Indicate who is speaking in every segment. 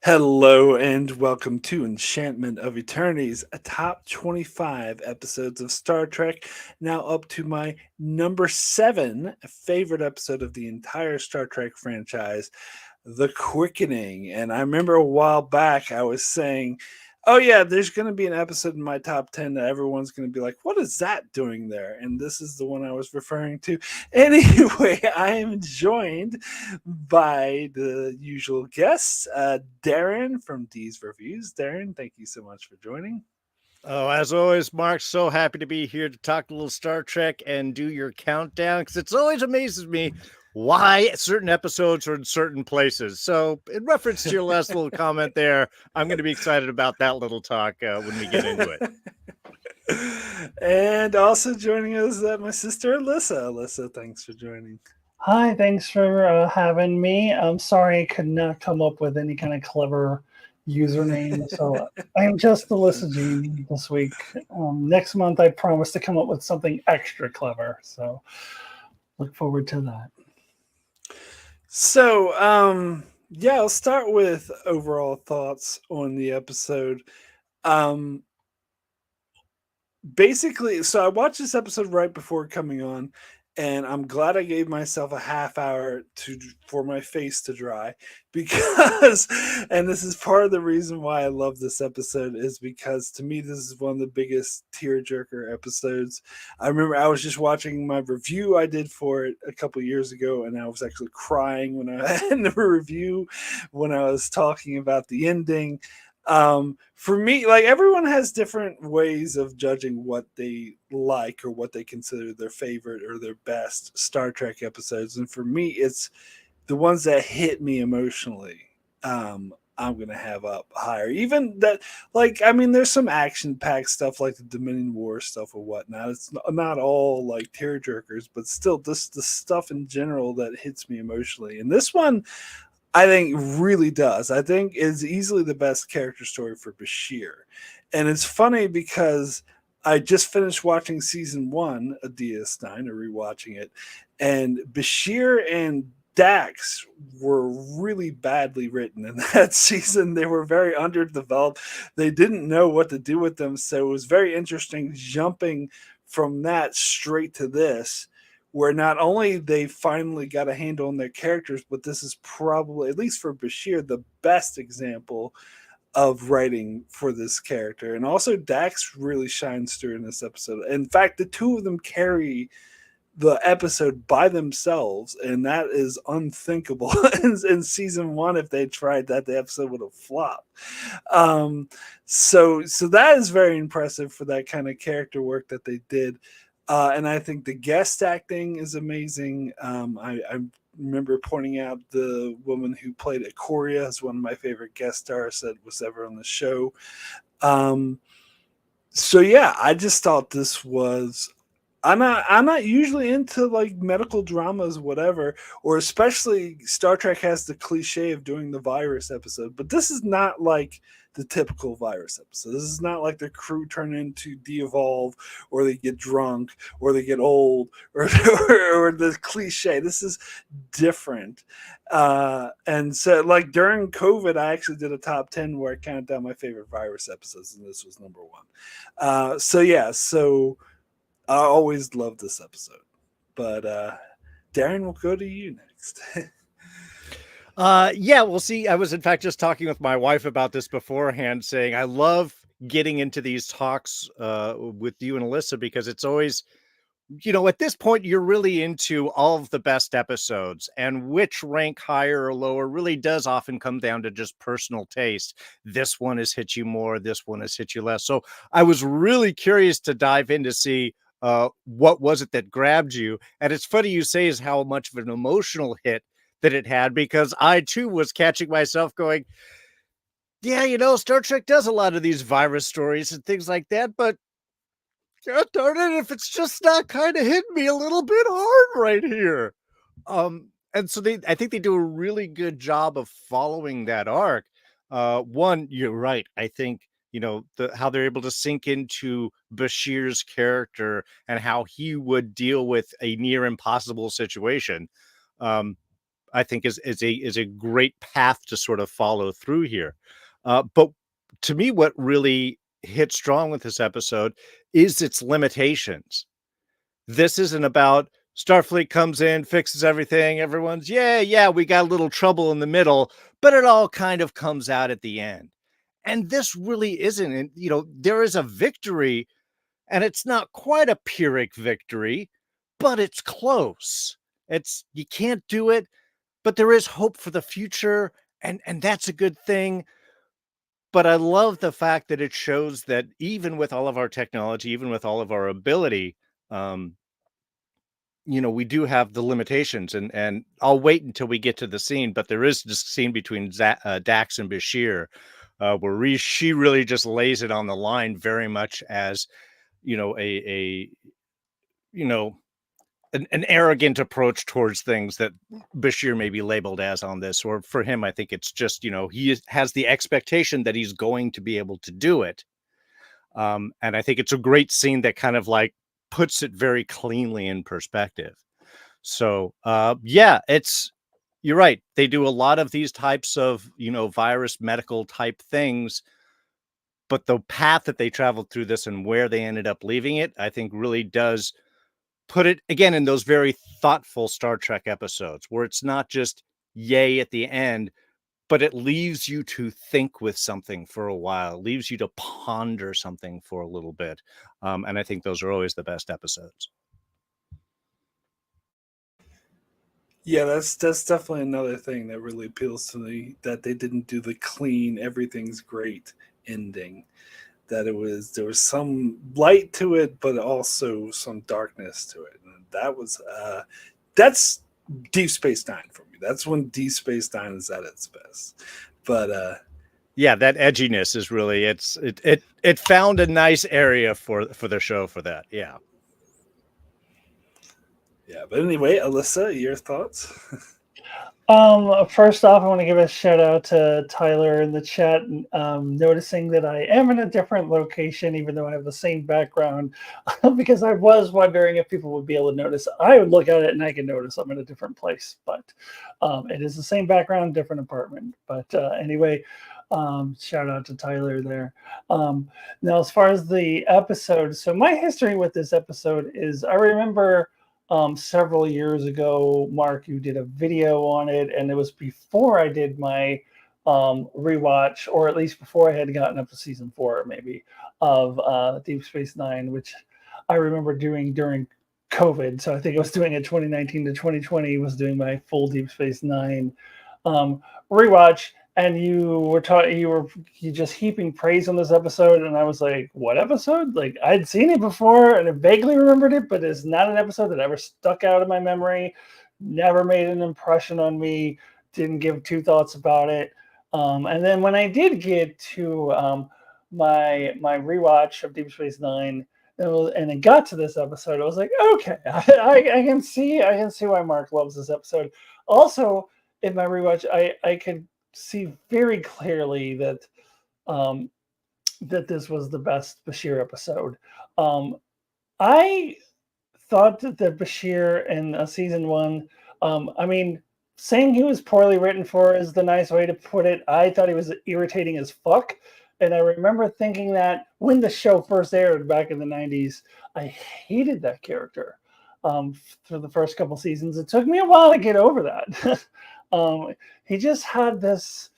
Speaker 1: Hello and welcome to Enchantment of Eternities, a top 25 episodes of Star Trek. Now up to my number 7 favorite episode of the entire Star Trek franchise, The Quickening. And I remember a while back I was saying, oh yeah, there's going to be an episode in my top 10 that everyone's going to be like, what is that doing there? And this is the one I was referring to. Anyway, I am joined by the usual guests, Darrin from D's Reviews. Darrin, thank you so much for joining.
Speaker 2: Oh, as always, Mark, so happy to be here to talk a little Star Trek and do your countdown because it's always amazes me why certain episodes are in certain places. So, in reference to your last little comment there, I'm going to be excited about that little talk when we get into it.
Speaker 1: And also joining us, my sister Alyssa. Alyssa, thanks for joining.
Speaker 3: Hi, thanks for having me. I'm sorry I could not come up with any kind of clever username, so I'm just Alyssa Jean this week. Next month, I promise to come up with something extra clever, so look forward to that.
Speaker 1: So, yeah, I'll start with overall thoughts on the episode. Um, Basically, so I watched this episode right before coming on, and I'm glad I gave myself a half hour for my face to dry because and this is part of the reason why I love this episode is because to me this is one of the biggest tearjerker episodes. I remember I was just watching my review I did for it a couple years ago, and I was actually crying when I in the review when I was talking about the ending. For me, like everyone has different ways of judging what they like or what they consider their favorite or their best Star Trek episodes, and for me it's the ones that hit me emotionally. I'm gonna have up higher. Even that, like, I mean, there's some action-packed stuff like the Dominion War stuff or whatnot. It's not all like tearjerkers, but still, this the stuff in general that hits me emotionally. And this one, I think really does. I think is easily the best character story for Bashir. And it's funny because I just finished watching season 1 of DS9 or rewatching it, and Bashir and Dax were really badly written in that season. They were very underdeveloped. They didn't know what to do with them, so it was very interesting jumping from that straight to this where not only they finally got a handle on their characters, but this is probably, at least for Bashir, the best example of writing for this character. And also, Dax really shines through in this episode. In fact, the two of them carry the episode by themselves, and that is unthinkable in season 1. If they tried that, the episode would have flopped. So that is very impressive for that kind of character work that they did. And I think the guest acting is amazing. I remember pointing out the woman who played Ikoria as one of my favorite guest stars that was ever on the show. Um, so yeah, I just thought this was. I'm not usually into like medical dramas, whatever, or especially Star Trek has the cliche of doing the virus episode, but this is not like the typical virus episode. This is not like the crew turn into de-evolve or they get drunk or they get old or the cliche. This is different. And so like during COVID, I actually did a top 10 where I counted down my favorite virus episodes, and this was number 1. So yeah, so I always love this episode. But Darrin, we'll go to you next.
Speaker 2: Yeah, well, see, I was in fact just talking with my wife about this beforehand, saying I love getting into these talks with you and Alyssa because it's always, at this point, you're really into all of the best episodes, and which rank higher or lower really does often come down to just personal taste. This one has hit you more, this one has hit you less. So I was really curious to dive in to see what was it that grabbed you. And it's funny you say is how much of an emotional hit that it had, because I too was catching myself going, yeah, Star Trek does a lot of these virus stories and things like that, but God darn it, if it's just not kind of hitting me a little bit hard right here. And so I think they do a really good job of following that arc. One, you're right. I think, how they're able to sink into Bashir's character and how he would deal with a near impossible situation. I think is a great path to sort of follow through here. But to me, what really hit strong with this episode is its limitations. This isn't about Starfleet comes in, fixes everything. Everyone's, yeah, we got a little trouble in the middle, but it all kind of comes out at the end. And this really isn't. And, there is a victory, and it's not quite a Pyrrhic victory, but it's close. You can't do it, but there is hope for the future, and that's a good thing. But I love the fact that it shows that even with all of our technology, even with all of our ability, we do have the limitations, and I'll wait until we get to the scene, but there is this scene between Dax and Bashir, where she really just lays it on the line very much as, a an arrogant approach towards things that Bashir may be labeled as on this, or for him, I think it's just, he has the expectation that he's going to be able to do it. And I think it's a great scene that kind of like puts it very cleanly in perspective. So, you're right. They do a lot of these types of, virus medical type things, but the path that they traveled through this and where they ended up leaving it, I think really does put it again in those very thoughtful Star Trek episodes where it's not just yay at the end, but it leaves you to think with something for a while, it leaves you to ponder something for a little bit. And I think those are always the best episodes.
Speaker 1: Yeah, that's definitely another thing that really appeals to me, that they didn't do the clean, everything's great ending. That there was some light to it, but also some darkness to it. And that's Deep Space Nine for me. That's when Deep Space Nine is at its best. But
Speaker 2: yeah, that edginess is really it found a nice area for the show for that. Yeah.
Speaker 1: Yeah, but anyway, Alyssa, your thoughts?
Speaker 3: First off, I want to give a shout out to Tyler in the chat, noticing that I am in a different location, even though I have the same background, because I was wondering if people would be able to notice. I would look at it and I can notice I'm in a different place, but it is the same background, different apartment. But anyway, shout out to Tyler there. Now, as far as the episode, so my history with this episode is I remember several years ago, Mark, you did a video on it, and it was before I did my rewatch, or at least before I had gotten up to season 4, maybe, of Deep Space Nine, which I remember doing during COVID. So I think I was doing it 2019 to 2020, was doing my full Deep Space Nine rewatch. And you just heaping praise on this episode, and I was like, "What episode?" Like I'd seen it before, and I vaguely remembered it, but it's not an episode that ever stuck out of my memory. Never made an impression on me. Didn't give two thoughts about it. And then when I did get to my rewatch of Deep Space Nine, and it got to this episode, I was like, "Okay, I can see why Mark loves this episode." Also, in my rewatch, I could see very clearly that that this was the best Bashir episode. I thought that the Bashir in season 1, I mean, saying he was poorly written for is the nice way to put it. I thought he was irritating as fuck. And I remember thinking that when the show first aired back in the 90s, I hated that character for the first couple seasons. It took me a while to get over that. He just had this,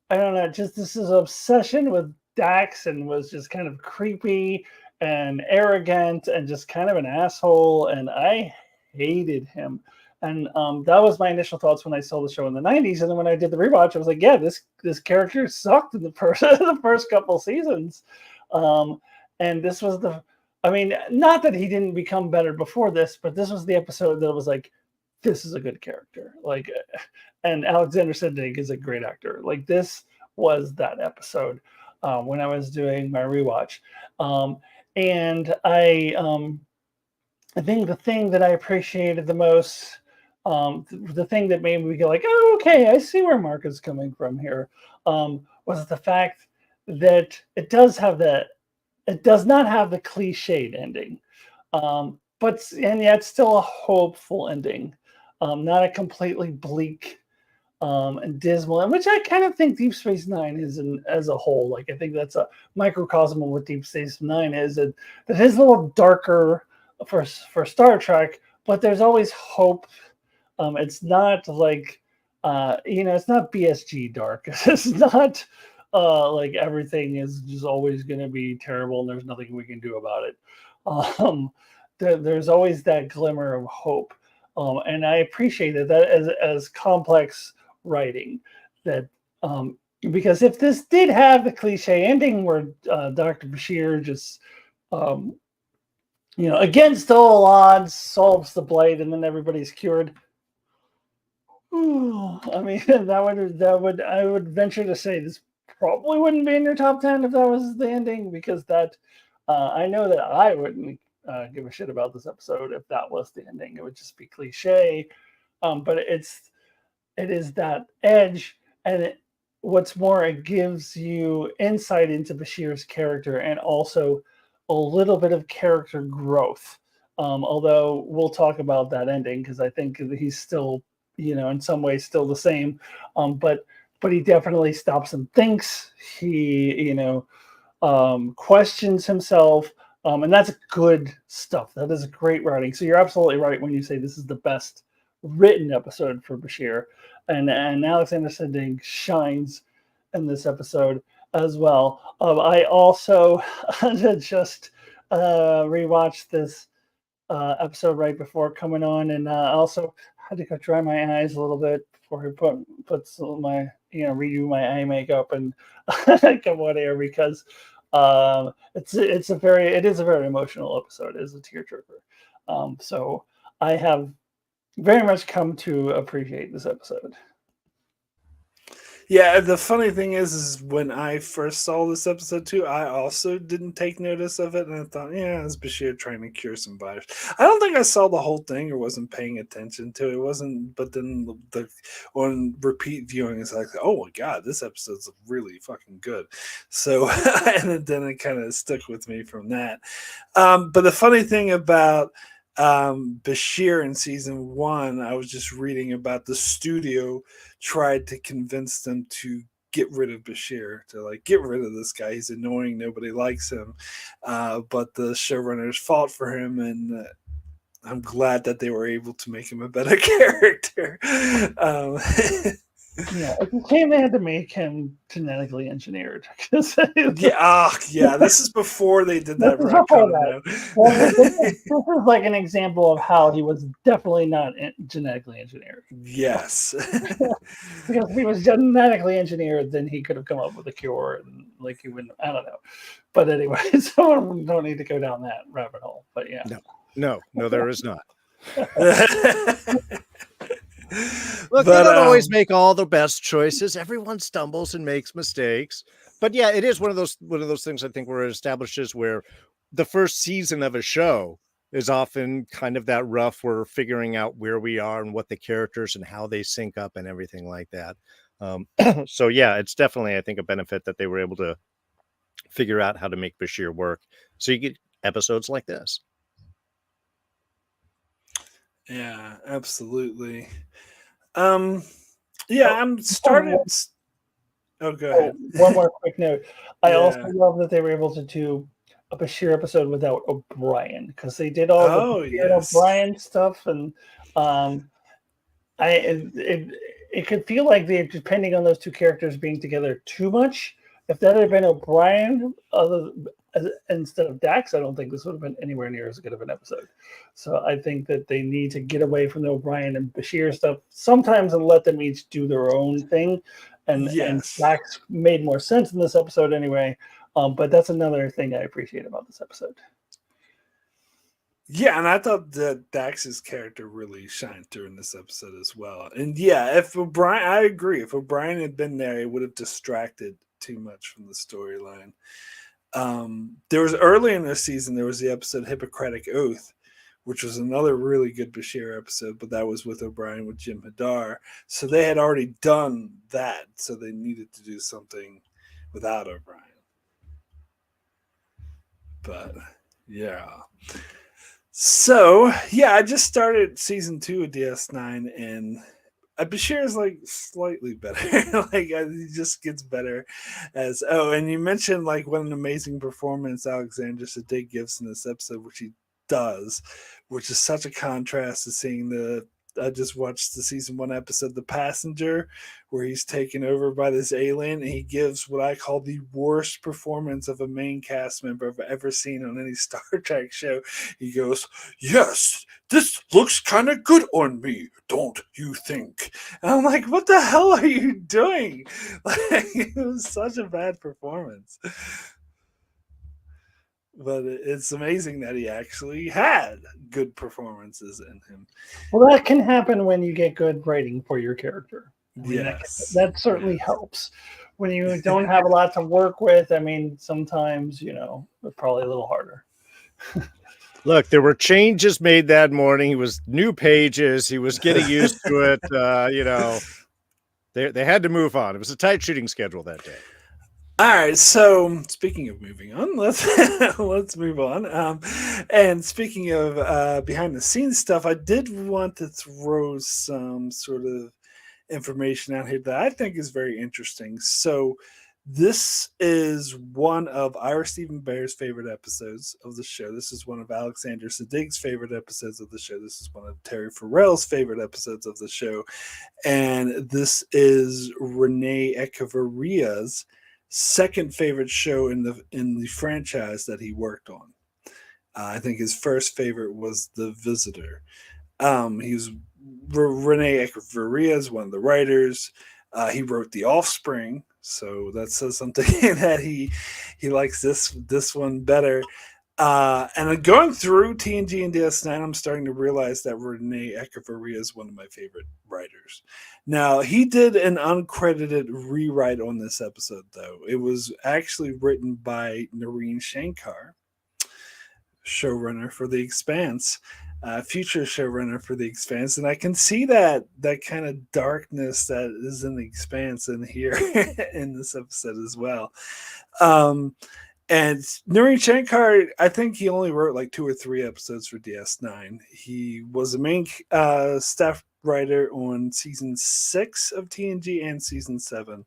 Speaker 3: I don't know, just this is obsession with Dax, and was just kind of creepy and arrogant and just kind of an asshole. And I hated him. And that was my initial thoughts when I saw the show in the 90s. And then when I did the rewatch, I was like, yeah, this character sucked in the first couple seasons. And this was I mean, not that he didn't become better before this, but this was the episode that was like, this is a good character. Like, and Alexander Siddig is a great actor. Like, this was that episode when I was doing my rewatch. And I think the thing that I appreciated the most, the thing that made me go like, oh, okay, I see where Mark is coming from here, was the fact that it does not have the cliched ending, and yet still a hopeful ending, not a completely bleak and dismal, and which I kind of think Deep Space Nine is as a whole. Like I think that's a microcosm of what Deep Space Nine is. That is a little darker for Star Trek, but there's always hope. It's not like it's not BSG dark. It's not like everything is just always going to be terrible and there's nothing we can do about it. Um, there's always that glimmer of hope, and I appreciate that as complex writing. That because if this did have the cliche ending where Dr. Bashir just against all odds solves the blight and then everybody's cured. I mean, I would venture to say this probably wouldn't be in your top 10 if that was the ending, because that I know that I wouldn't give a shit about this episode if that was the ending. It would just be cliche, but it is that edge, and what's more, it gives you insight into Bashir's character and also a little bit of character growth. Although we'll talk about that ending because I think he's still, in some ways still the same. But he definitely stops and thinks. He, questions himself. And that's good stuff. That is great writing. So you're absolutely right when you say this is the best written episode for Bashir. And Alexander Siddig shines in this episode as well. I also just rewatched this episode right before coming on, and also had to go dry my eyes a little bit before he puts my redo my eye makeup and come on air, because it is a very emotional episode. It is a tearjerker. So I have very much come to appreciate this episode.
Speaker 1: Yeah, the funny thing is when I first saw this episode too, I also didn't take notice of it, and I thought, yeah, it's Bashir trying to cure some virus. I don't think I saw the whole thing or wasn't paying attention to it. It wasn't, but then on repeat viewing, it's like, oh my god, this episode's really fucking good. So, and then it kind of stuck with me from that. But the funny thing about Bashir in season 1, I was just reading about the studio tried to convince them to get rid of Bashir, to like get rid of this guy. He's annoying. Nobody likes him. But the showrunners fought for him, and I'm glad that they were able to make him a better character.
Speaker 3: Yeah, it's a shame they had to make him genetically engineered.
Speaker 1: Yeah. This is before they did that retcon.
Speaker 3: Well, this is like an example of how he was definitely not genetically engineered.
Speaker 1: Yes,
Speaker 3: because if he was genetically engineered, then he could have come up with a cure, and like he wouldn't. I don't know. But anyway, so we don't need to go down that rabbit hole. But yeah,
Speaker 2: no, there is not. Look, they don't always make all the best choices. Everyone stumbles and makes mistakes. But yeah, it is one of those things I think where it establishes where the first season of a show is often kind of that rough. We're figuring out where we are and what the characters and how they sync up and everything like that. So yeah, it's definitely, I think, a benefit that they were able to figure out how to make Bashir work. So you get episodes like this.
Speaker 1: Yeah, absolutely. Yeah, I'm started. Oh, go ahead.
Speaker 3: One more quick note. I also love that they were able to do a Bashir episode without O'Brien, because they did all the O'Brien stuff, and it could feel like they're depending on those two characters being together too much. If that had been O'Brien instead of Dax, I don't think this would have been anywhere near as good of an episode. So I think that they need to get away from the O'Brien and Bashir stuff sometimes and let them each do their own thing. And Dax made more sense in this episode anyway. But that's another thing I appreciate about this episode.
Speaker 1: Yeah, and I thought that Dax's character really shined through in this episode as well. And yeah, if O'Brien, I agree. If O'Brien had been there, it would have distracted too much from the storyline. There was early in this season, there was the episode Hippocratic Oath, which was another really good Bashir episode, but that was with O'Brien with Jim Hadar. So they had already done that, so they needed to do something without O'Brien. But yeah. So yeah, I just started season 2 of DS9, and Bashir is like slightly better. Like he just gets better as. Oh, and you mentioned like what an amazing performance Alexander Siddig gives in this episode, which he does, which is such a contrast to seeing the. I just watched the season 1 episode, The Passenger, where he's taken over by this alien, and he gives what I call the worst performance of a main cast member I've ever seen on any Star Trek show. He goes, "Yes, this looks kind of good on me, don't you think?" And I'm like, what the hell are you doing? Like, it was such a bad performance. But it's amazing that he actually had good performances in him.
Speaker 3: Well, that can happen when you get good writing for your character. I mean,
Speaker 1: Yes.
Speaker 3: that certainly helps. When you don't have a lot to work with, I mean, sometimes, it's probably a little harder.
Speaker 2: Look, there were changes made that morning. He was new pages. He was getting used to it. They had to move on. It was a tight shooting schedule that day.
Speaker 1: All right, so speaking of moving on, let's move on. And speaking of behind the scenes stuff, I did want to throw some sort of information out here that I think is very interesting. So this is one of Ira Stephen Bear's favorite episodes of the show. This is one of Alexander Siddig's favorite episodes of the show. This is one of Terry Farrell's favorite episodes of the show. And this is Renee Echevarria's second favorite show in the franchise that he worked on. I think his first favorite was The Visitor. He's Renee Echevarria is one of the writers. He wrote The Offspring, so that says something that he likes this one better. And going through TNG and DS9, I'm starting to realize that Renee Echevarria is one of my favorite writers. Now, he did an uncredited rewrite on this episode, though. It was actually written by Noreen Shankar, showrunner for The Expanse, future showrunner for The Expanse. And I can see that kind of darkness that is in The Expanse in here in this episode as well. And Noreen Shankar, I think he only wrote like 2 or 3 episodes for DS9. He was the main staff writer on season 6 of TNG and season 7.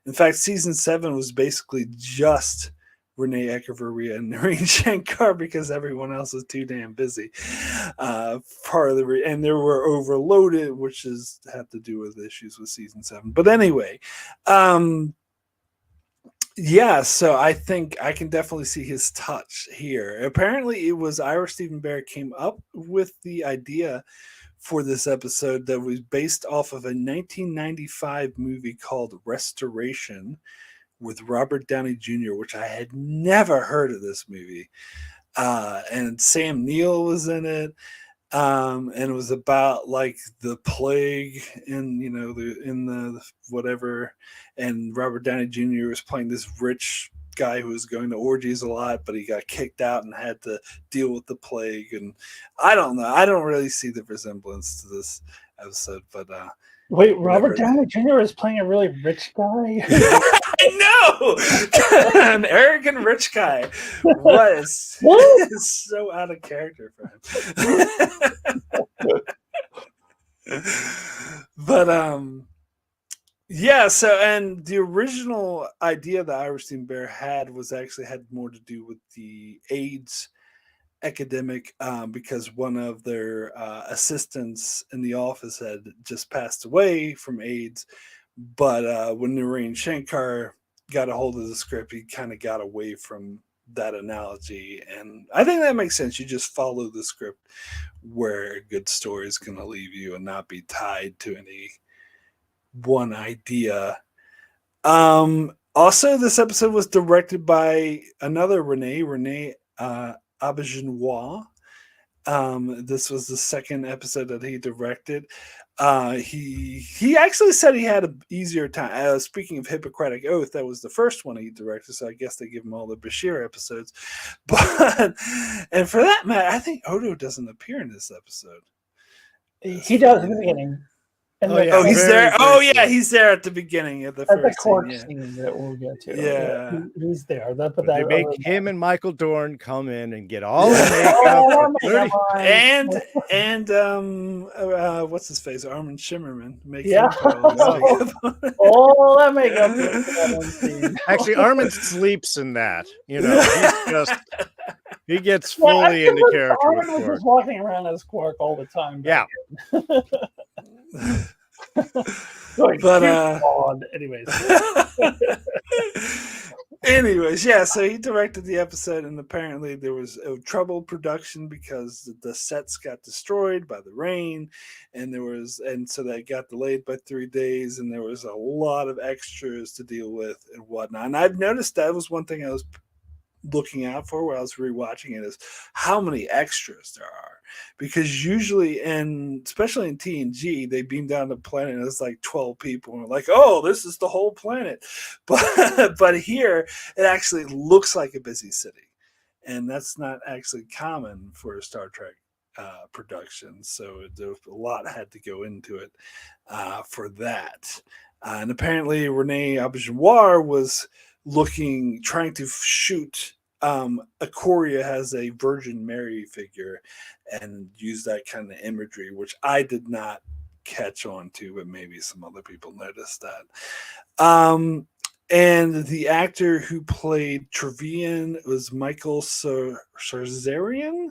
Speaker 1: In fact, season 7 was basically just Renee Echevarria and Noreen Shankar because everyone else was too damn busy. Part of and they were overloaded, which had to do with issues with season 7. But anyway, yeah, so I think I can definitely see his touch here. Apparently, it was Ira Stephen Bear came up with the idea for this episode that was based off of a 1995 movie called Restoration with Robert Downey Jr., which I had never heard of this movie. And Sam Neill was in it. And it was about like the plague in the whatever, and Robert Downey Jr. was playing this rich guy who was going to orgies a lot, but he got kicked out and had to deal with the plague. And I don't know, I don't really see the resemblance to this episode, but
Speaker 3: wait, Robert Downey Jr. is playing a really rich guy?
Speaker 1: I know! An arrogant rich guy was so out of character for him. But yeah, so and the original idea that Ira Stephen Bear had more to do with the AIDS epidemic, because one of their assistants in the office had just passed away from AIDS. But when Noreen Shankar got a hold of the script, he kind of got away from that analogy. And I think that makes sense. You just follow the script where a good story is going to leave you and not be tied to any one idea. Also, this episode was directed by another Renee Auberjonois. This was the second episode that he directed. He actually said he had an easier time. Speaking of Hippocratic Oath, that was the first one he directed, so I guess they give him all the Bashir episodes. But and for that matter, I think Odo doesn't appear in this episode.
Speaker 3: He does in the beginning. And
Speaker 2: Oh,
Speaker 3: the
Speaker 2: yeah,
Speaker 1: Oh, he's
Speaker 2: very,
Speaker 1: there.
Speaker 2: very
Speaker 1: Oh, yeah,
Speaker 2: cool.
Speaker 1: he's there at the beginning of the
Speaker 3: at the
Speaker 1: first
Speaker 3: court
Speaker 1: scene.
Speaker 3: scene that we'll get to.
Speaker 1: Yeah.
Speaker 3: He's there. But
Speaker 2: They
Speaker 3: that,
Speaker 2: make
Speaker 3: other than
Speaker 2: him and Michael Dorn come in and get all the
Speaker 3: that-
Speaker 2: makeup
Speaker 3: oh,
Speaker 2: for
Speaker 3: that
Speaker 2: 30.
Speaker 1: And what's his face? Armin Shimmerman. Make
Speaker 3: Yeah.
Speaker 1: him put all his
Speaker 2: Oh.
Speaker 1: makeup on.
Speaker 3: all that makeup for that one scene.
Speaker 2: Actually, Armin sleeps in that. You know, he gets
Speaker 3: Yeah, I
Speaker 2: fully into
Speaker 3: convinced
Speaker 2: character with
Speaker 3: Armin was
Speaker 2: Quark.
Speaker 3: just walking around as Quark all the time.
Speaker 2: Yeah.
Speaker 3: Going,
Speaker 1: But,
Speaker 3: "Dear God."
Speaker 1: Anyways, yeah, so he directed the episode, and apparently there was a troubled production because the sets got destroyed by the rain, and so they got delayed by 3 days, and there was a lot of extras to deal with and whatnot. And I've noticed that was one thing I was looking out for while I was rewatching it, is how many extras there are. Because usually, and especially in TNG, they beam down the planet and it's like 12 people, and we're like, oh, this is the whole planet. But here, it actually looks like a busy city. And that's not actually common for a Star Trek production. So a lot had to go into it for that. And apparently, Rene Auberjonois was trying to shoot. Ikoria has a Virgin Mary figure and use that kind of imagery, which I did not catch on to, but maybe some other people noticed that. And the actor who played Trevian was Michael Sarzarian.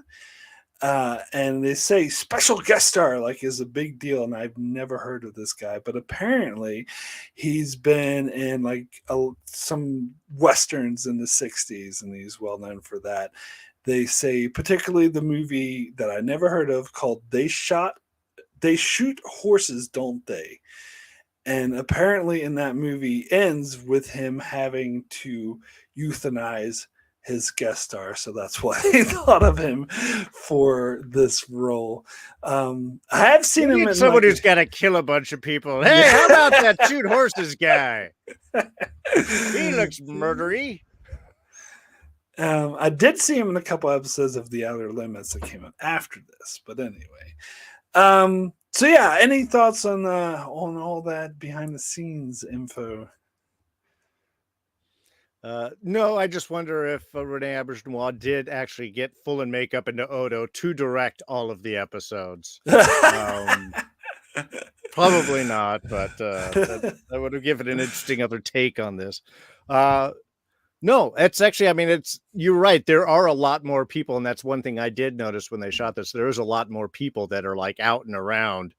Speaker 1: And they say special guest star like is a big deal, and I've never heard of this guy, but apparently he's been in like some westerns in the 60s, and he's well known for that. They say particularly the movie that I never heard of called They Shoot Horses, Don't They? And apparently in that movie ends with him having to euthanize his guest star, so that's why they thought of him for this role. I have seen him in
Speaker 2: someone who's got to kill a bunch of people. Hey, how about that shoot horses guy? He looks murdery.
Speaker 1: I did see him in a couple episodes of The Outer Limits that came out after this, but anyway. So yeah, any thoughts on all that behind the scenes info?
Speaker 2: No, I just wonder if Rene Auberjonois did actually get full in makeup into Odo to direct all of the episodes. Probably not, but that would have given an interesting other take on this. No, it's actually, I mean, you're right. There are a lot more people, and that's one thing I did notice when they shot this. There's a lot more people that are like out and around.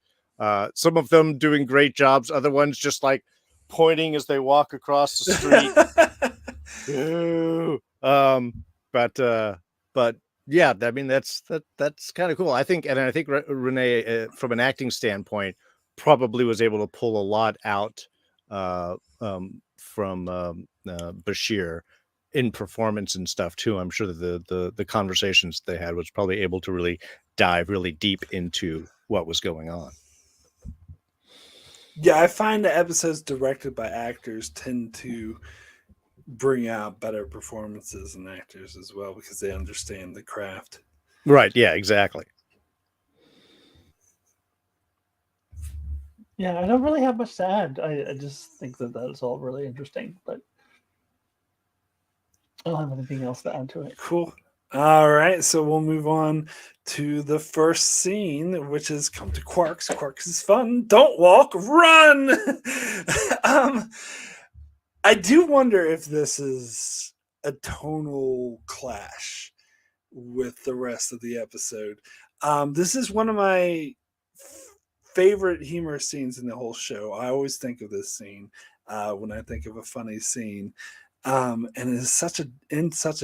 Speaker 2: Some of them doing great jobs, other ones just like pointing as they walk across the street. But yeah, I mean that's kind of cool. I think Rene, from an acting standpoint, probably was able to pull a lot out from Bashir in performance and stuff too. I'm sure that the conversations they had was probably able to really dive really deep into what was going on.
Speaker 1: Yeah, I find the episodes directed by actors tend to bring out better performances in actors as well, because they understand the craft.
Speaker 2: Right. Yeah, exactly.
Speaker 3: Yeah, I don't really have much to add. I just think that is all really interesting, but I don't have anything else to add to it.
Speaker 1: Cool. All right, so we'll move on to the first scene, which is come to Quarks. Quarks is fun. Don't walk, run. I do wonder if this is a tonal clash with the rest of the episode. This is one of my favorite humor scenes in the whole show. I always think of this scene when I think of a funny scene. And it's such a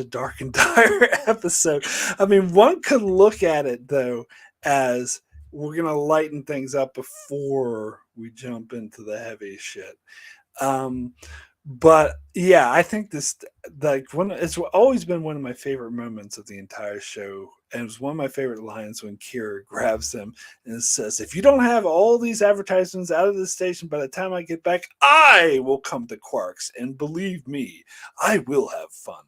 Speaker 1: dark and dire episode. I mean, one could look at it though as we're gonna lighten things up before we jump into the heavy shit. But yeah, I think it's always been one of my favorite moments of the entire show. And it was one of my favorite lines when Kira grabs him and says, if you don't have all these advertisements out of the station by the time I get back, I will come to Quarks. And believe me, I will have fun.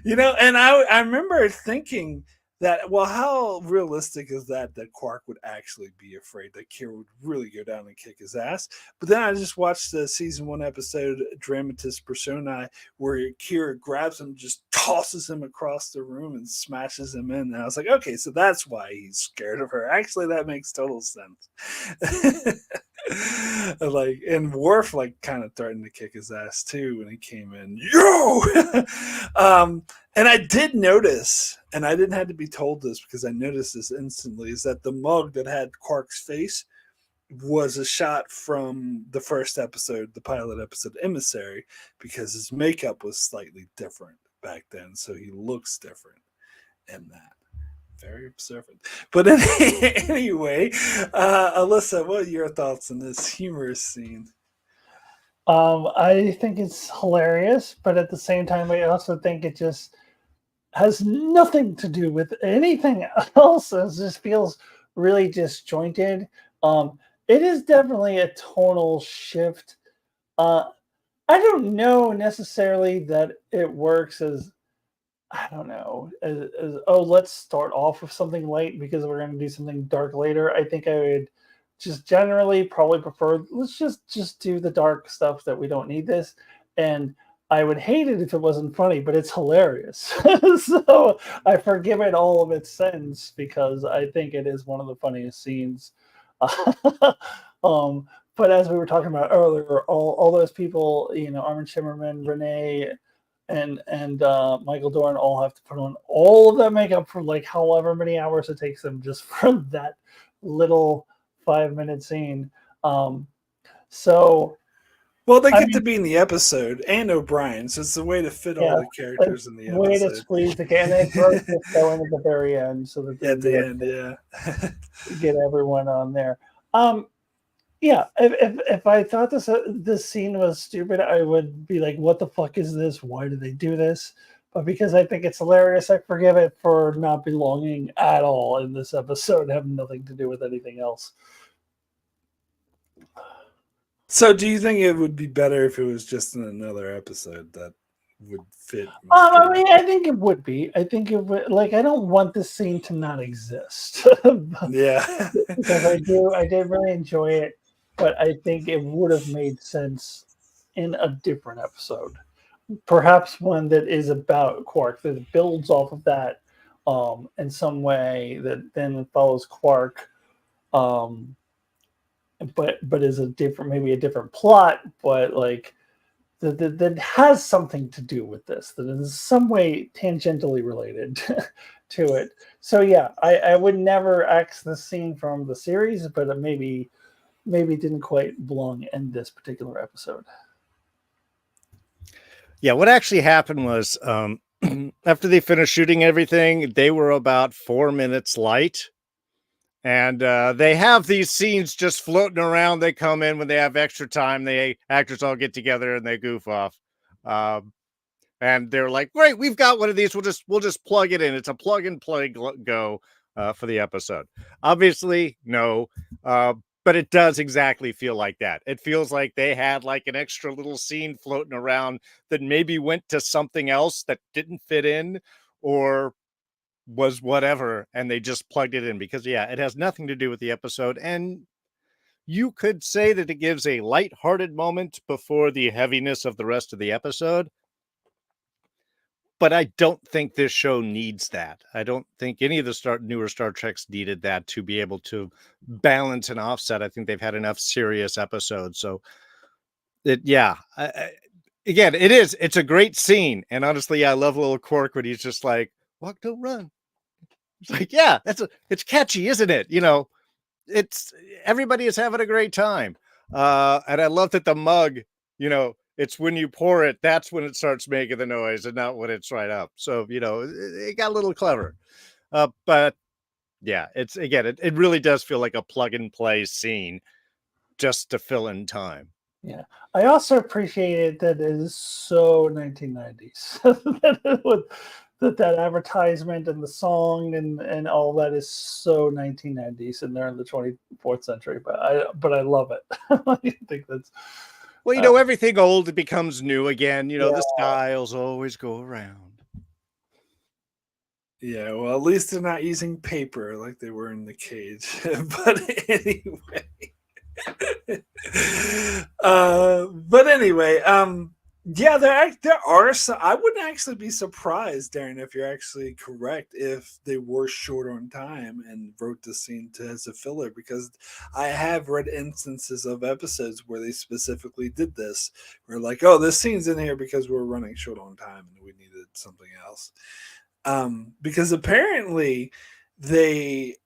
Speaker 1: And I remember thinking that, well, how realistic is that Quark would actually be afraid that Kira would really go down and kick his ass? But then I just watched the season 1 episode Dramatis Personae, where Kira grabs him, just tosses him across the room and smashes him in. And I was like, okay, so that's why he's scared of her. Actually, that makes total sense. Like, and Worf like kind of threatened to kick his ass too when he came in. Yo! And I did notice, and I didn't have to be told this because I noticed this instantly, is that the mug that had Quark's face was a shot from the first episode, the pilot episode Emissary, because his makeup was slightly different back then, so he looks different in that. Very observant. But anyway, Alyssa, what are your thoughts on this humorous scene?
Speaker 3: I think it's hilarious, but at the same time, I also think it just has nothing to do with anything else. It just feels really disjointed. It is definitely a tonal shift. I don't know necessarily that it works as, I don't know, as oh, let's start off with something light because we're going to do something dark later. I think I would just generally probably prefer, let's just do the dark stuff that we don't need this. And I would hate it if it wasn't funny, but it's hilarious. So I forgive it all of its sins because I think it is one of the funniest scenes. But as we were talking about earlier, all those people, Armin Shimmerman, Renee, and Michael Dorn all have to put on all of that makeup for like however many hours it takes them just for that little 5-minute scene. So,
Speaker 1: well, they get to be in the episode and O'Brien, so it's a way to fit all the characters in the episode.
Speaker 3: Way to squeeze the can. And Gross is going at the very end, so that
Speaker 1: at the end, yeah,
Speaker 3: get everyone on there. Yeah, if I thought this scene was stupid, I would be like, "What the fuck is this? Why did they do this?" But because I think it's hilarious, I forgive it for not belonging at all in this episode, having nothing to do with anything else.
Speaker 1: So, do you think it would be better if it was just in another episode that would fit?
Speaker 3: I mean, I think it would be. I think it would. Like, I don't want this scene to not exist.
Speaker 1: Yeah,
Speaker 3: because I did really enjoy it. But I think it would have made sense in a different episode. Perhaps one that is about Quark, that builds off of that in some way, that then follows Quark, but is maybe a different plot, but like that has something to do with this, that is some way tangentially related to it. So yeah, I would never axe the scene from the series, but it maybe didn't quite belong in this particular episode.
Speaker 2: Yeah, what actually happened was after they finished shooting everything, they were about 4 minutes light. And they have these scenes just floating around. They come in when they have extra time. The actors all get together and they goof off. And they're like, "Great, we've got one of these. We'll just plug it in. It's a plug and play go for the episode." Obviously, no. But it does exactly feel like that. It feels like they had like an extra little scene floating around that maybe went to something else that didn't fit in or was whatever, and they just plugged it in because, yeah, it has nothing to do with the episode. And you could say that it gives a lighthearted moment before the heaviness of the rest of the episode. But I don't think this show needs that. I don't think any of the newer Star Treks needed that to be able to balance and offset. I think they've had enough serious episodes. So, again, it's a great scene. And honestly, I love little Quark when he's just like, "Walk, don't run." It's like, yeah, it's catchy, isn't it? It's everybody is having a great time. And I love that the mug, it's when you pour it, that's when it starts making the noise and not when it's right up. So, it got a little clever. But yeah, it really does feel like a plug and play scene just to fill in time.
Speaker 3: Yeah. I also appreciated that it is so 1990s. that advertisement and the song and all that is so 1990s, and they're in the 24th century. But I love it. I think that's,
Speaker 2: well, everything old becomes new again.
Speaker 3: Yeah.
Speaker 2: The styles always go around.
Speaker 1: Yeah, well, at least they're not using paper like they were in the cage. But anyway, yeah, there are some. I wouldn't actually be surprised, Darren, if you're actually correct, if they were short on time and wrote the scene as a filler, because I have read instances of episodes where they specifically did this. We're like, oh, this scene's in here because we're running short on time and we needed something else. Because apparently they,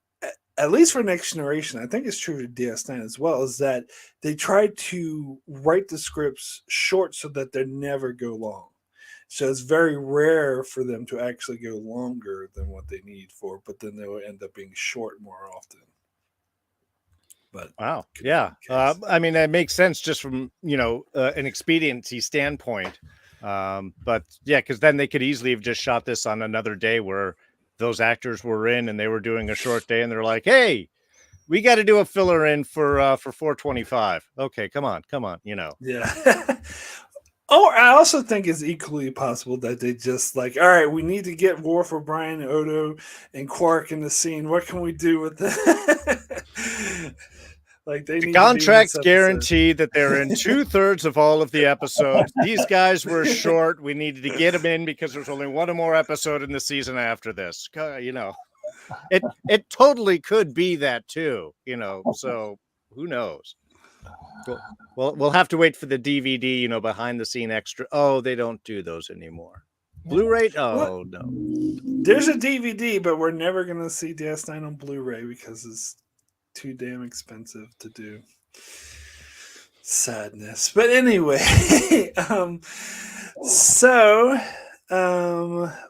Speaker 1: at least for Next Generation, I think it's true for DS9 as well, is that they try to write the scripts short so that they never go long. So it's very rare for them to actually go longer than what they need for, but then they will end up being short more often. But
Speaker 2: wow, yeah, I mean that makes sense just from an expediency standpoint. But yeah, because then they could easily have just shot this on another day where those actors were in and they were doing a short day, and they're like, "Hey, we got to do a filler in for 425." Okay, come on,
Speaker 1: Yeah. Oh, I also think it's equally possible that they just like, all right, we need to get Worf, O'Brien, Odo, and Quark in the scene. What can we do with that? Like they
Speaker 2: the
Speaker 1: need
Speaker 2: contracts
Speaker 1: to be in this
Speaker 2: guarantee that they're in 2/3 of all of the episodes. These guys were short. We needed to get them in because there's only one more episode in the season after this. It totally could be that too. So who knows? We'll have to wait for the DVD. Behind the scene extra. Oh, they don't do those anymore. Blu-ray? Oh, no.
Speaker 1: There's a DVD, but we're never gonna see DS9 on Blu-ray because it's too damn expensive to do. Sadness. But anyway,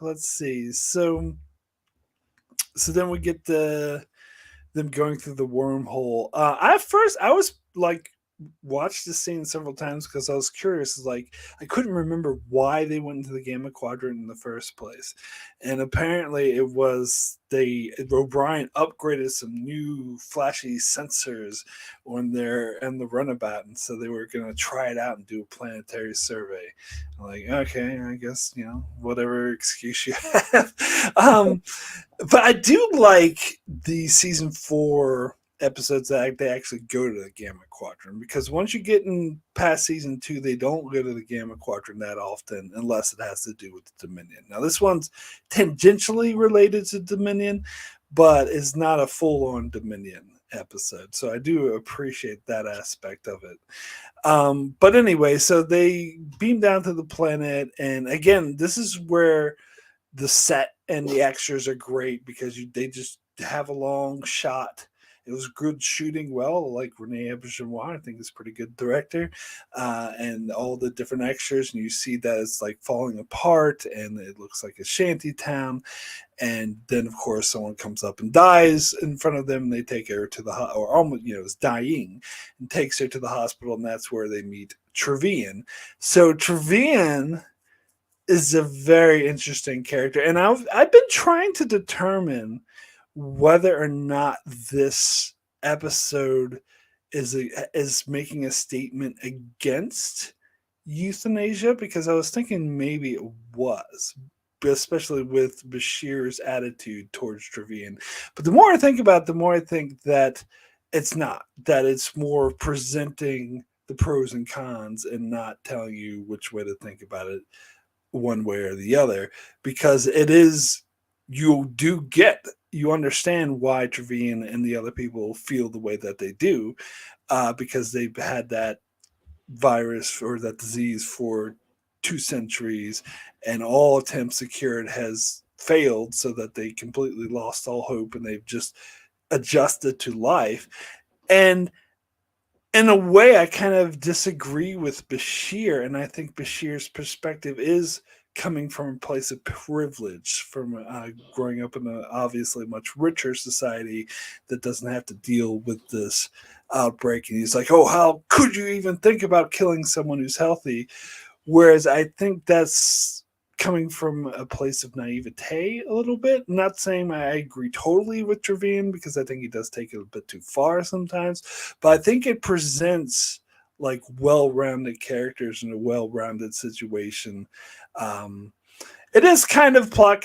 Speaker 1: let's see. So then we get them going through the wormhole. I was like watched the scene several times because I was curious. Like I couldn't remember why they went into the Gamma Quadrant in the first place, and apparently it was O'Brien upgraded some new flashy sensors on the runabout, and so they were going to try it out and do a planetary survey. I'm like, okay, I guess whatever excuse you have. But I do like the season 4 episodes that they actually go to the Gamma Quadrant, because once you get in past season 2, they don't go to the Gamma Quadrant that often unless it has to do with the Dominion. Now this one's tangentially related to Dominion, but it's not a full-on Dominion episode, so I do appreciate that aspect of it. But anyway, so they beam down to the planet, and again, this is where the set and the extras are great because they just have a long shot. It was good shooting, well, like Rene Auberjonois, I think is pretty good director, and all the different extras, and you see that it's like falling apart, and it looks like a shanty town, and then of course someone comes up and dies in front of them, and they take her to the or almost is dying, and takes her to the hospital, and that's where they meet Trevian. So Trevian is a very interesting character, and I've been trying to determine whether or not this episode is making a statement against euthanasia, because I was thinking maybe it was, especially with Bashir's attitude towards Trevian. But the more I think about it, the more I think that it's not, that it's more presenting the pros and cons and not telling you which way to think about it one way or the other, because it is, you understand why Trevian and the other people feel the way that they do, because they've had that virus or that disease for 2 centuries, and all attempts to cure it has failed, so that they completely lost all hope, and they've just adjusted to life. And in a way, I kind of disagree with Bashir, and I think Bashir's perspective is coming from a place of privilege, from growing up in an obviously much richer society that doesn't have to deal with this outbreak. And he's like, oh, how could you even think about killing someone who's healthy? Whereas I think that's coming from a place of naivete a little bit. I'm not saying I agree totally with Trevian, because I think he does take it a bit too far sometimes, but I think it presents like well-rounded characters in a well-rounded situation. It is kind of plot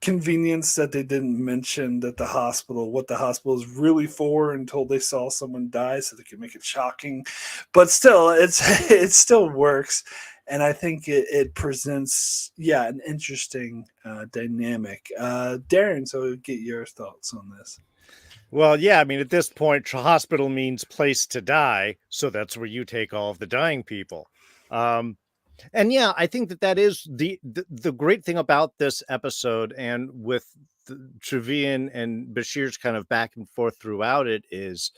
Speaker 1: convenience that they didn't mention that what the hospital is really for until they saw someone die, so they can make it shocking. But still, it still works, and I think it presents an interesting dynamic. Darren, so get your thoughts on this.
Speaker 2: Well, yeah, I mean, at this point, hospital means place to die, so that's where you take all of the dying people. And yeah, I think that is the great thing about this episode, and with Trevian and Bashir's kind of back and forth throughout it, is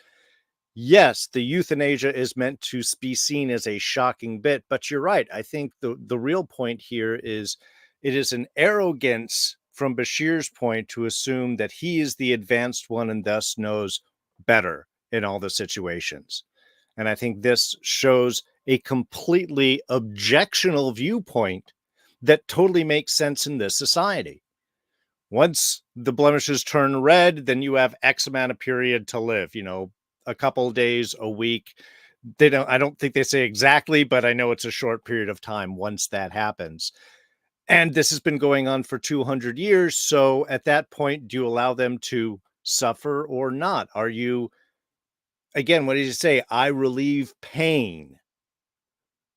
Speaker 2: yes, the euthanasia is meant to be seen as a shocking bit, but you're right. I think the real point here is it is an arrogance from Bashir's point to assume that he is the advanced one and thus knows better in all the situations. And I think this shows a completely objectionable viewpoint that totally makes sense in this society. Once the blemishes turn red, then you have X amount of period to live, a couple of days, a week. I don't think they say exactly, but I know it's a short period of time once that happens. And this has been going on for 200 years. So at that point, do you allow them to suffer or not? Are you, again, what did you say? I relieve pain.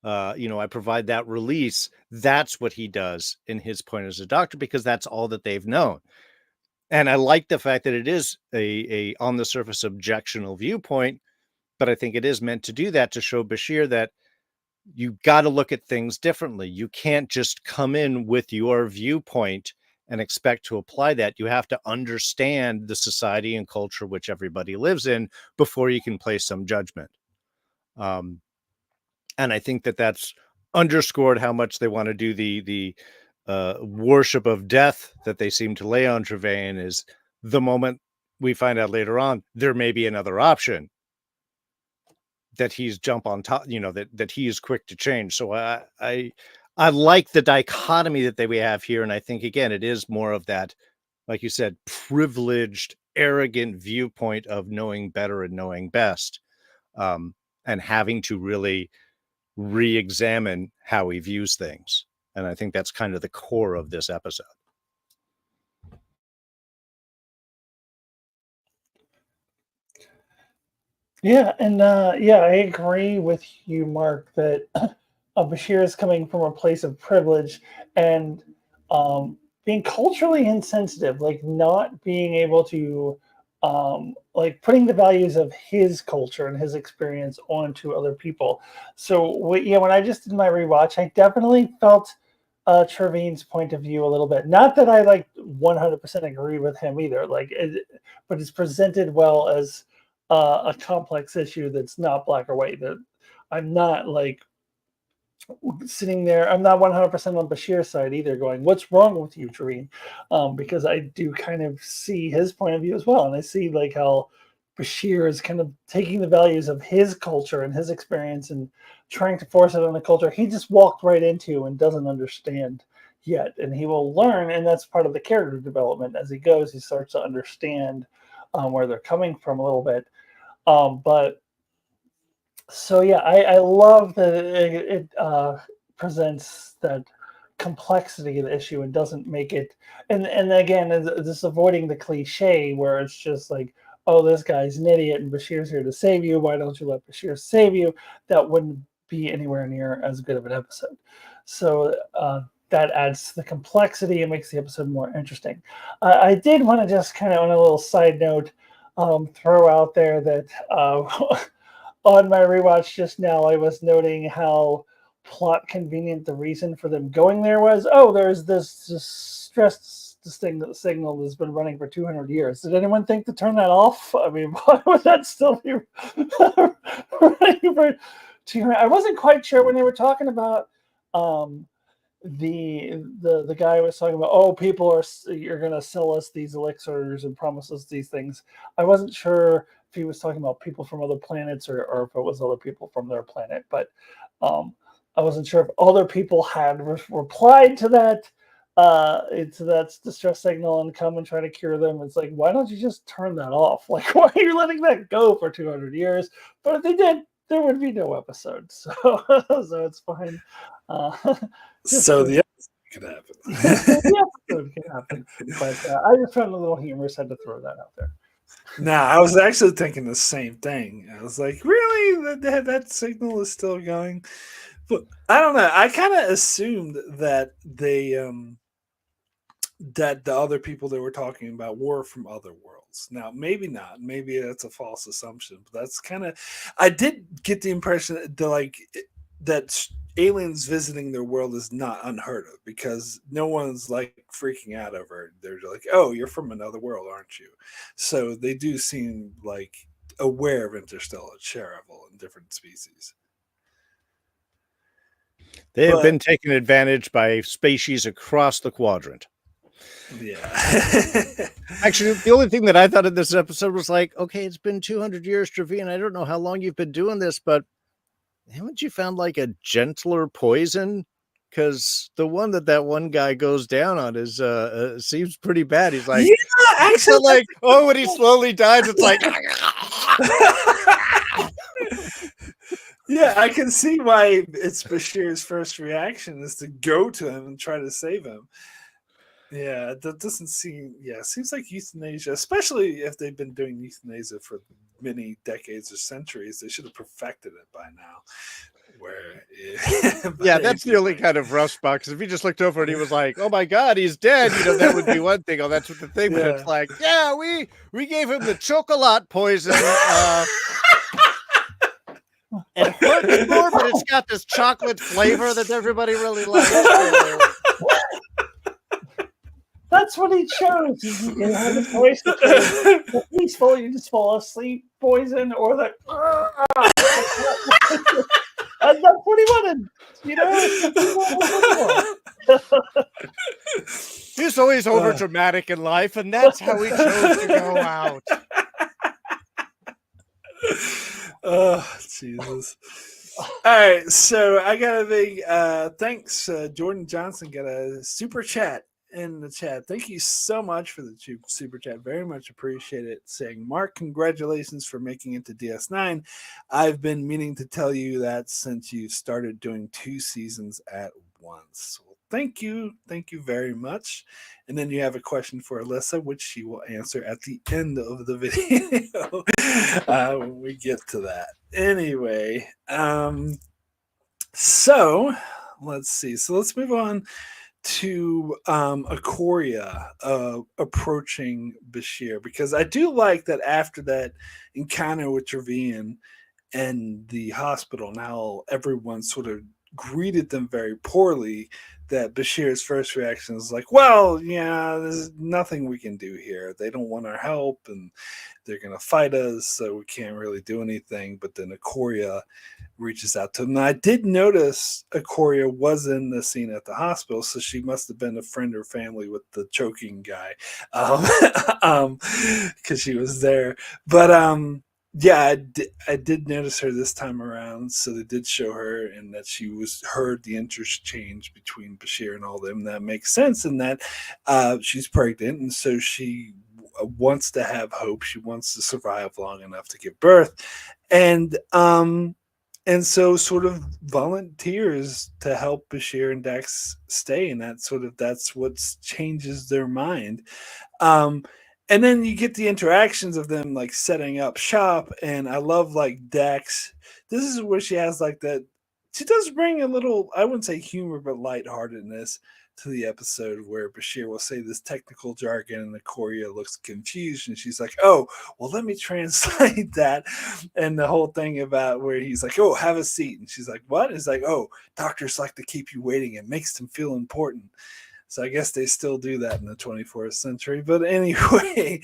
Speaker 2: I provide that release. That's what he does in his point as a doctor, because that's all that they've known. And I like the fact that it is a on the surface objectionable viewpoint, but I think it is meant to do that, to show Bashir that you got to look at things differently. You can't just come in with your viewpoint and expect to apply that. You have to understand the society and culture which everybody lives in before you can place some judgment. And I think that's underscored how much they want to do the worship of death that they seem to lay on Trevian. Is the moment we find out later on there may be another option, that he's jump on top, that he is quick to change. So I like the dichotomy that we have here. And I think, again, it is more of that, like you said, privileged, arrogant viewpoint of knowing better and knowing best, and having to really re-examine how he views things. And I think that's kind of the core of this episode.
Speaker 3: Yeah, and I agree with you, Mark, that Bashir is coming from a place of privilege and being culturally insensitive, like not being able to, like putting the values of his culture and his experience onto other people. So, when I just did my rewatch, I definitely felt Trevine's point of view a little bit. Not that I 100% agree with him either, but it's presented well as a complex issue that's not black or white. That I'm not sitting there. I'm not 100% on Bashir's side either, going, "What's wrong with you, Tareen?" Because I do kind of see his point of view as well, and I see how Bashir is kind of taking the values of his culture and his experience and trying to force it on the culture he just walked right into and doesn't understand yet. And he will learn, and that's part of the character development. As he goes, he starts to understand where they're coming from a little bit. But so yeah, I love that it presents that complexity of the issue and doesn't make it, and again, this avoiding the cliche where it's just like, oh, this guy's an idiot and Bashir's here to save you. Why don't you let Bashir save you? That wouldn't be anywhere near as good of an episode. So that adds the complexity and makes the episode more interesting. I did want to just kind of, on a little side note, throw out there that on my rewatch just now, I was noting how plot convenient the reason for them going there was. Oh, there's this stress signal that's been running for 200 years. Did anyone think to turn that off? I mean, why would that still be running for 200? I wasn't quite sure when they were talking about the guy was talking about, oh, you're going to sell us these elixirs and promise us these things. I wasn't sure if he was talking about people from other planets or if it was other people from their planet, but I wasn't sure if other people had replied to that distress signal and come and try to cure them. It's like, why don't you just turn that off? Like, why are you letting that go for 200 years? But if they did, there would be no episode, so so it's fine.
Speaker 1: So the could happen.
Speaker 3: The episode could happen. But I just found a little humorous. Had to throw that out there.
Speaker 1: Nah, I was actually thinking the same thing. I was like, really? That signal is still going? But I don't know. I kind of assumed that that the other people they were talking about were from other worlds. Now, maybe not. Maybe that's a false assumption. But that's kind of. I did get the impression that aliens visiting their world is not unheard of because no one's like freaking out over it. They're like, "Oh, you're from another world, aren't you?" So they do seem like aware of interstellar travel in different species.
Speaker 2: They have
Speaker 1: But
Speaker 2: been taken advantage by species across the quadrant.
Speaker 1: yeah.
Speaker 2: Actually, the only thing that I thought of this episode was like, okay, it's been 200 years, Trevian. I don't know how long you've been doing this, but haven't you found like a gentler poison? Because the one that one guy goes down on is seems pretty bad. He's like,
Speaker 1: Yeah,
Speaker 2: it's
Speaker 1: actually,
Speaker 2: not like, oh, when he slowly dies, it's like,
Speaker 1: yeah, I can see why it's Bashir's first reaction is to go to him and try to save him. Yeah, that doesn't seem. Yeah, it seems like euthanasia, especially if they've been doing euthanasia for many decades or centuries. They should have perfected it by now. Where,
Speaker 2: yeah, that's the only kind of rough spot. Because if he just looked over and he was like, "Oh my God, he's dead," that would be one thing. Oh, that's what the thing. But it's like, yeah, we gave him the chocolate poison. It hurts more, but it's got this chocolate flavor that everybody really likes.
Speaker 3: That's what he chose. He had a choice between the peaceful, you just fall asleep poison, or the. And that's what he wanted.
Speaker 2: He's always over dramatic in life, and that's how he chose to go out.
Speaker 1: Oh, Jesus. All right, so I got a big thanks. Jordan Johnson got a super chat in the chat. Thank you so much for the super chat. Very much appreciate it. Saying, Mark, congratulations for making it to DS9. I've been meaning to tell you that since you started doing 2 seasons at once. Well, thank you. Thank you very much. And then you have a question for Alyssa, which she will answer at the end of the video when we get to that. Anyway, so let's see. So let's move on to Ikoria approaching Bashir, because I do like that after that encounter with Trevian and the hospital, now everyone sort of greeted them very poorly, that Bashir's first reaction is like, well, yeah, there's nothing we can do here. They don't want our help and they're going to fight us, so we can't really do anything. But then Ikoria reaches out to him. Now, I did notice Ikoria was in the scene at the hospital, so she must have been a friend or family with the choking guy, because she was there. But yeah, I did notice her this time around. So they did show her, and that she heard the interchange between Bashir and all of them. That makes sense, in that she's pregnant, and so she wants to have hope. She wants to survive long enough to give birth, and so sort of volunteers to help Bashir and Dax stay, and that's what changes their mind. And then you get the interactions of them like setting up shop, and I love like Dax. This is where she has like that. She does bring a little, I wouldn't say humor, but lightheartedness to the episode, where Bashir will say this technical jargon and Ikoria looks confused, and she's like, "Oh, well, let me translate that." And the whole thing about where he's like, "Oh, have a seat," and she's like, "What?" It's like, "Oh, doctors like to keep you waiting. It makes them feel important." So I guess they still do that in the 24th century. But anyway,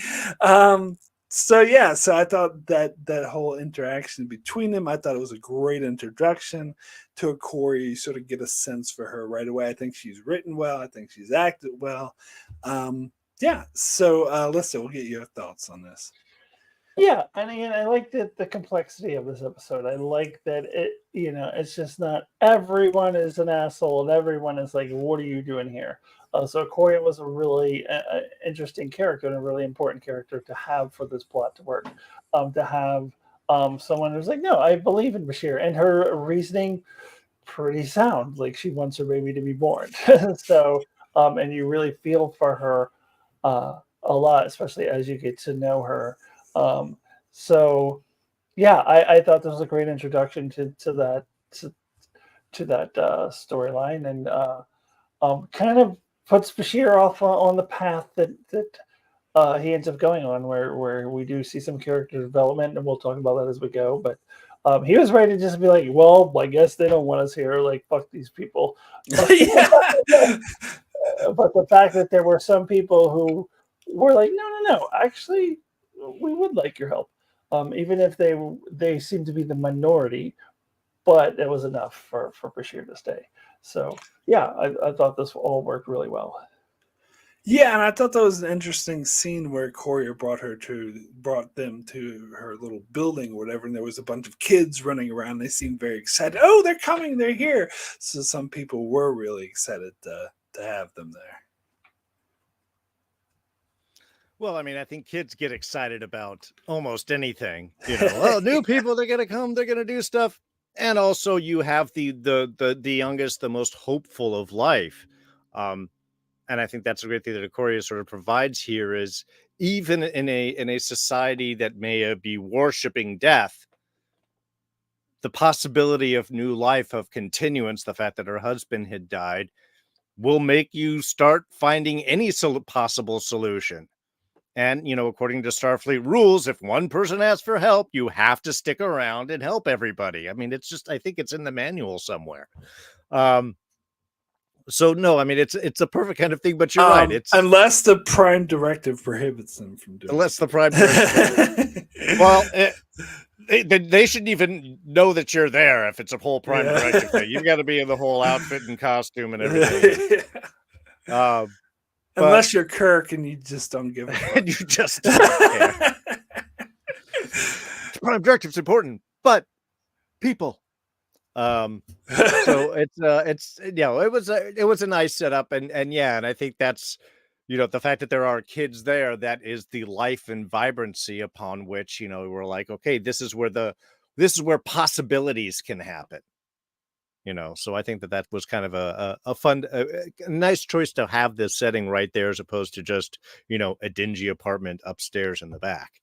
Speaker 1: so yeah, so I thought that whole interaction between them, I thought it was a great introduction to Ikoria. You sort of get a sense for her right away. I think she's written well. I think she's acted well. Yeah. So Alyssa, we'll get your thoughts on this.
Speaker 3: Yeah, and again, I like the complexity of this episode. I like that it's just not everyone is an asshole and everyone is like, "What are you doing here?" So Ikoria was a really interesting character and a really important character to have for this plot to work. To have someone who's like, "No, I believe in Bashir," and her reasoning pretty sound. Like she wants her baby to be born. So, and you really feel for her a lot, especially as you get to know her. So, yeah, I thought this was a great introduction to that to that storyline, and kind of puts Bashir off on the path that he ends up going on, where we do see some character development, and we'll talk about that as we go. But he was ready to just be like, well, I guess they don't want us here. Like, fuck these people.
Speaker 1: Yeah.
Speaker 3: But the fact that there were some people who were like, no, actually, we would like your help, even if they seem to be the minority, but it was enough for Bashir to stay. So yeah, I thought this all worked really well.
Speaker 1: Yeah, and I thought that was an interesting scene where Courier brought them to her little building or whatever, and there was a bunch of kids running around. They seemed very excited. Oh, they're coming! They're here! So some people were really excited to have them there.
Speaker 2: Well, I mean, I think kids get excited about almost anything. Oh, new people, they're gonna come, they're gonna do stuff. And also you have the youngest, the most hopeful of life. And I think that's a great thing that Ikoria sort of provides here is even in a society that may be worshiping death, the possibility of new life, of continuance, the fact that her husband had died, will make you start finding any possible solution. And, according to Starfleet rules, if one person asks for help, you have to stick around and help everybody. I mean, I think it's in the manual somewhere. So no, I mean, it's a perfect kind of thing, but you're right. It's
Speaker 1: unless the Prime Directive prohibits them from doing
Speaker 2: unless the Prime Directive. Well, they shouldn't even know that you're there if it's a whole Prime Directive thing. You've got to be in the whole outfit and costume and everything.
Speaker 1: Unless you're Kirk and you just don't give a fuck.
Speaker 2: And you just don't care. Prime Directive's important, but people. So it was a nice setup, and I think that's the fact that there are kids there, that is the life and vibrancy upon which we're like, okay, this is where possibilities can happen. So I think that was kind of a fun, a nice choice to have this setting right there, as opposed to just, a dingy apartment upstairs in the back.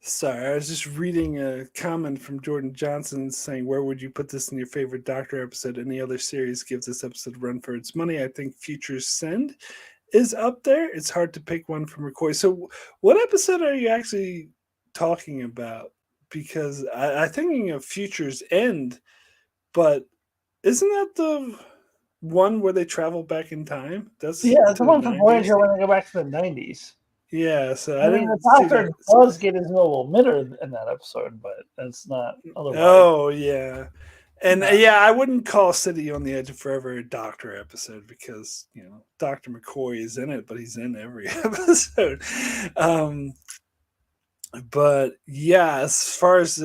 Speaker 1: Sorry, I was just reading a comment from Jordan Johnson saying, where would you put this in your favorite Doctor episode? Any other series gives this episode a run for its money. I think Futures Send is up there. It's hard to pick one from McCoy. So what episode are you actually talking about? Because I'm thinking of Futures End, but isn't that the one where they travel back in time?
Speaker 3: That's the one from Voyager when they go back to the 90s.
Speaker 1: Yeah, so
Speaker 3: I mean, the Doctor does get his little mitter in that episode, but it's not otherwise.
Speaker 1: Oh, yeah. And I wouldn't call City on the Edge of Forever a Doctor episode because, Dr. McCoy is in it, but he's in every episode. But yeah, as far as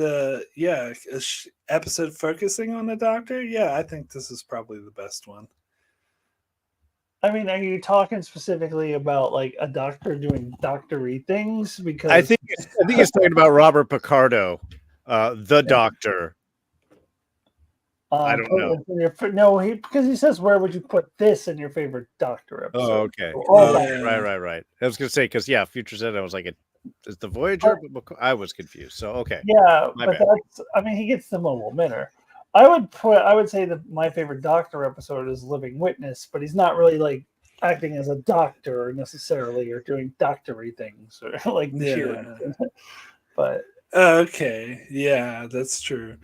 Speaker 1: episode focusing on the Doctor, I think this is probably the best one.
Speaker 3: I mean, are you talking specifically about like a doctor doing doctor-y things? Because
Speaker 2: I think he's talking about Robert Picardo, the Doctor. I don't know.
Speaker 3: No, because he says, "Where would you put this in your favorite Doctor episode?"
Speaker 2: Oh, okay. Right. I was gonna say because Future Said, I was like, is the Voyager? I was confused. So okay.
Speaker 3: Yeah, but he gets the mobile minter. I would say that my favorite Doctor episode is Living Witness, but he's not really like acting as a doctor necessarily or doing doctory things or like Bashir. But
Speaker 1: okay, yeah, that's true.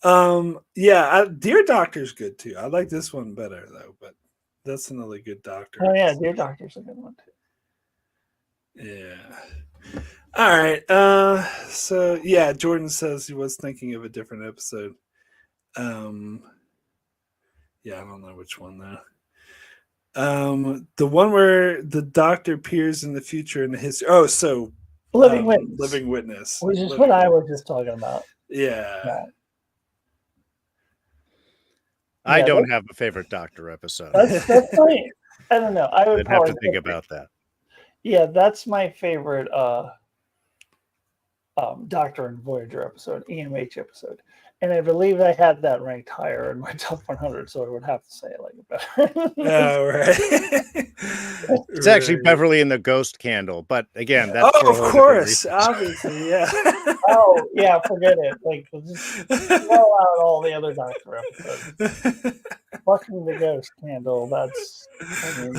Speaker 1: Dear Doctor's good too. I like this one better though, but that's another good Doctor.
Speaker 3: Oh yeah, Dear Doctor's a good one too.
Speaker 1: Yeah. All right. So Jordan says he was thinking of a different episode. I don't know which one though. The one where the Doctor appears in the future in the history. Oh, so
Speaker 3: Living Witness.
Speaker 1: Living Witness.
Speaker 3: Which is what I was just talking about.
Speaker 1: Yeah.
Speaker 2: I don't have a favorite Doctor episode.
Speaker 3: That's funny. I don't know. I would
Speaker 2: have to think about that.
Speaker 3: Yeah, that's my favorite Doctor and Voyager episode, EMH episode. And I believe I had that ranked higher in my top 100, so I would have to say I like it better.
Speaker 1: Oh, right.
Speaker 2: It's actually
Speaker 1: Right.
Speaker 2: Beverly and the Ghost Candle, but again, that's
Speaker 1: Oh,
Speaker 2: for a
Speaker 1: of
Speaker 2: whole different
Speaker 1: course,
Speaker 2: reason.
Speaker 1: obviously, yeah.
Speaker 3: Oh, yeah, forget it. Like, just throw out all the other Doctor episodes. Fucking the Ghost Candle, that's, I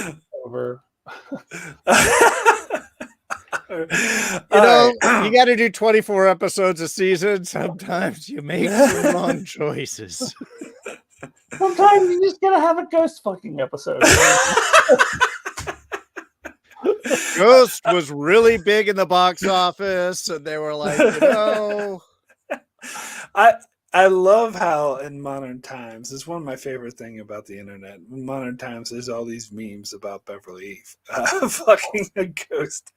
Speaker 3: mean, over.
Speaker 2: You know, you got to do 24 episodes a season. Sometimes you make some wrong choices.
Speaker 3: Sometimes you just gotta have a ghost fucking episode.
Speaker 2: Ghost was really big in the box office, and they were like, you know.
Speaker 1: I love how in modern times, it's one of my favorite thing about the internet. In modern times, there's all these memes about Beverly Eve fucking a ghost.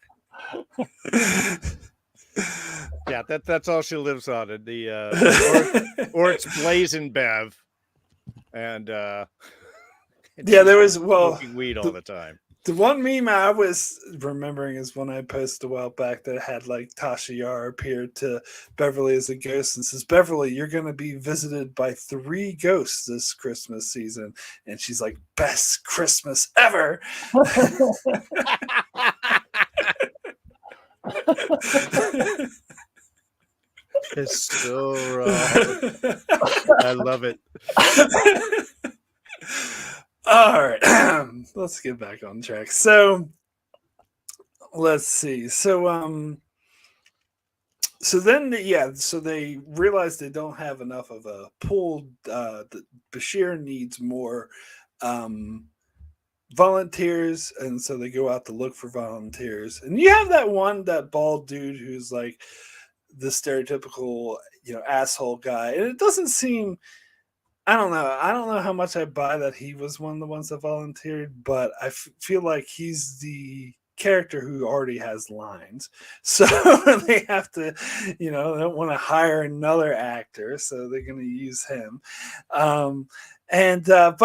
Speaker 2: Yeah, that's all she lives on. In the or it's Blazing Bev, and
Speaker 1: yeah, there was
Speaker 2: smoking weed all the time.
Speaker 1: The one meme I was remembering is one I posted a while back that had like Tasha Yar appear to Beverly as a ghost and says, "Beverly, you're going to be visited by 3 ghosts this Christmas season," and she's like, "Best Christmas ever."
Speaker 2: It's so wrong. I love it.
Speaker 1: All right, let's get back on track. So let's see. So then so they realize they don't have enough of a pool. Bashir needs more volunteers, and so they go out to look for volunteers. And you have that bald dude who's like the stereotypical, asshole guy, and it doesn't seem. I don't know how much I buy that he was one of the ones that volunteered, but I feel like he's the character who already has lines. So they have to, they don't want to hire another actor, so they're going to use him. But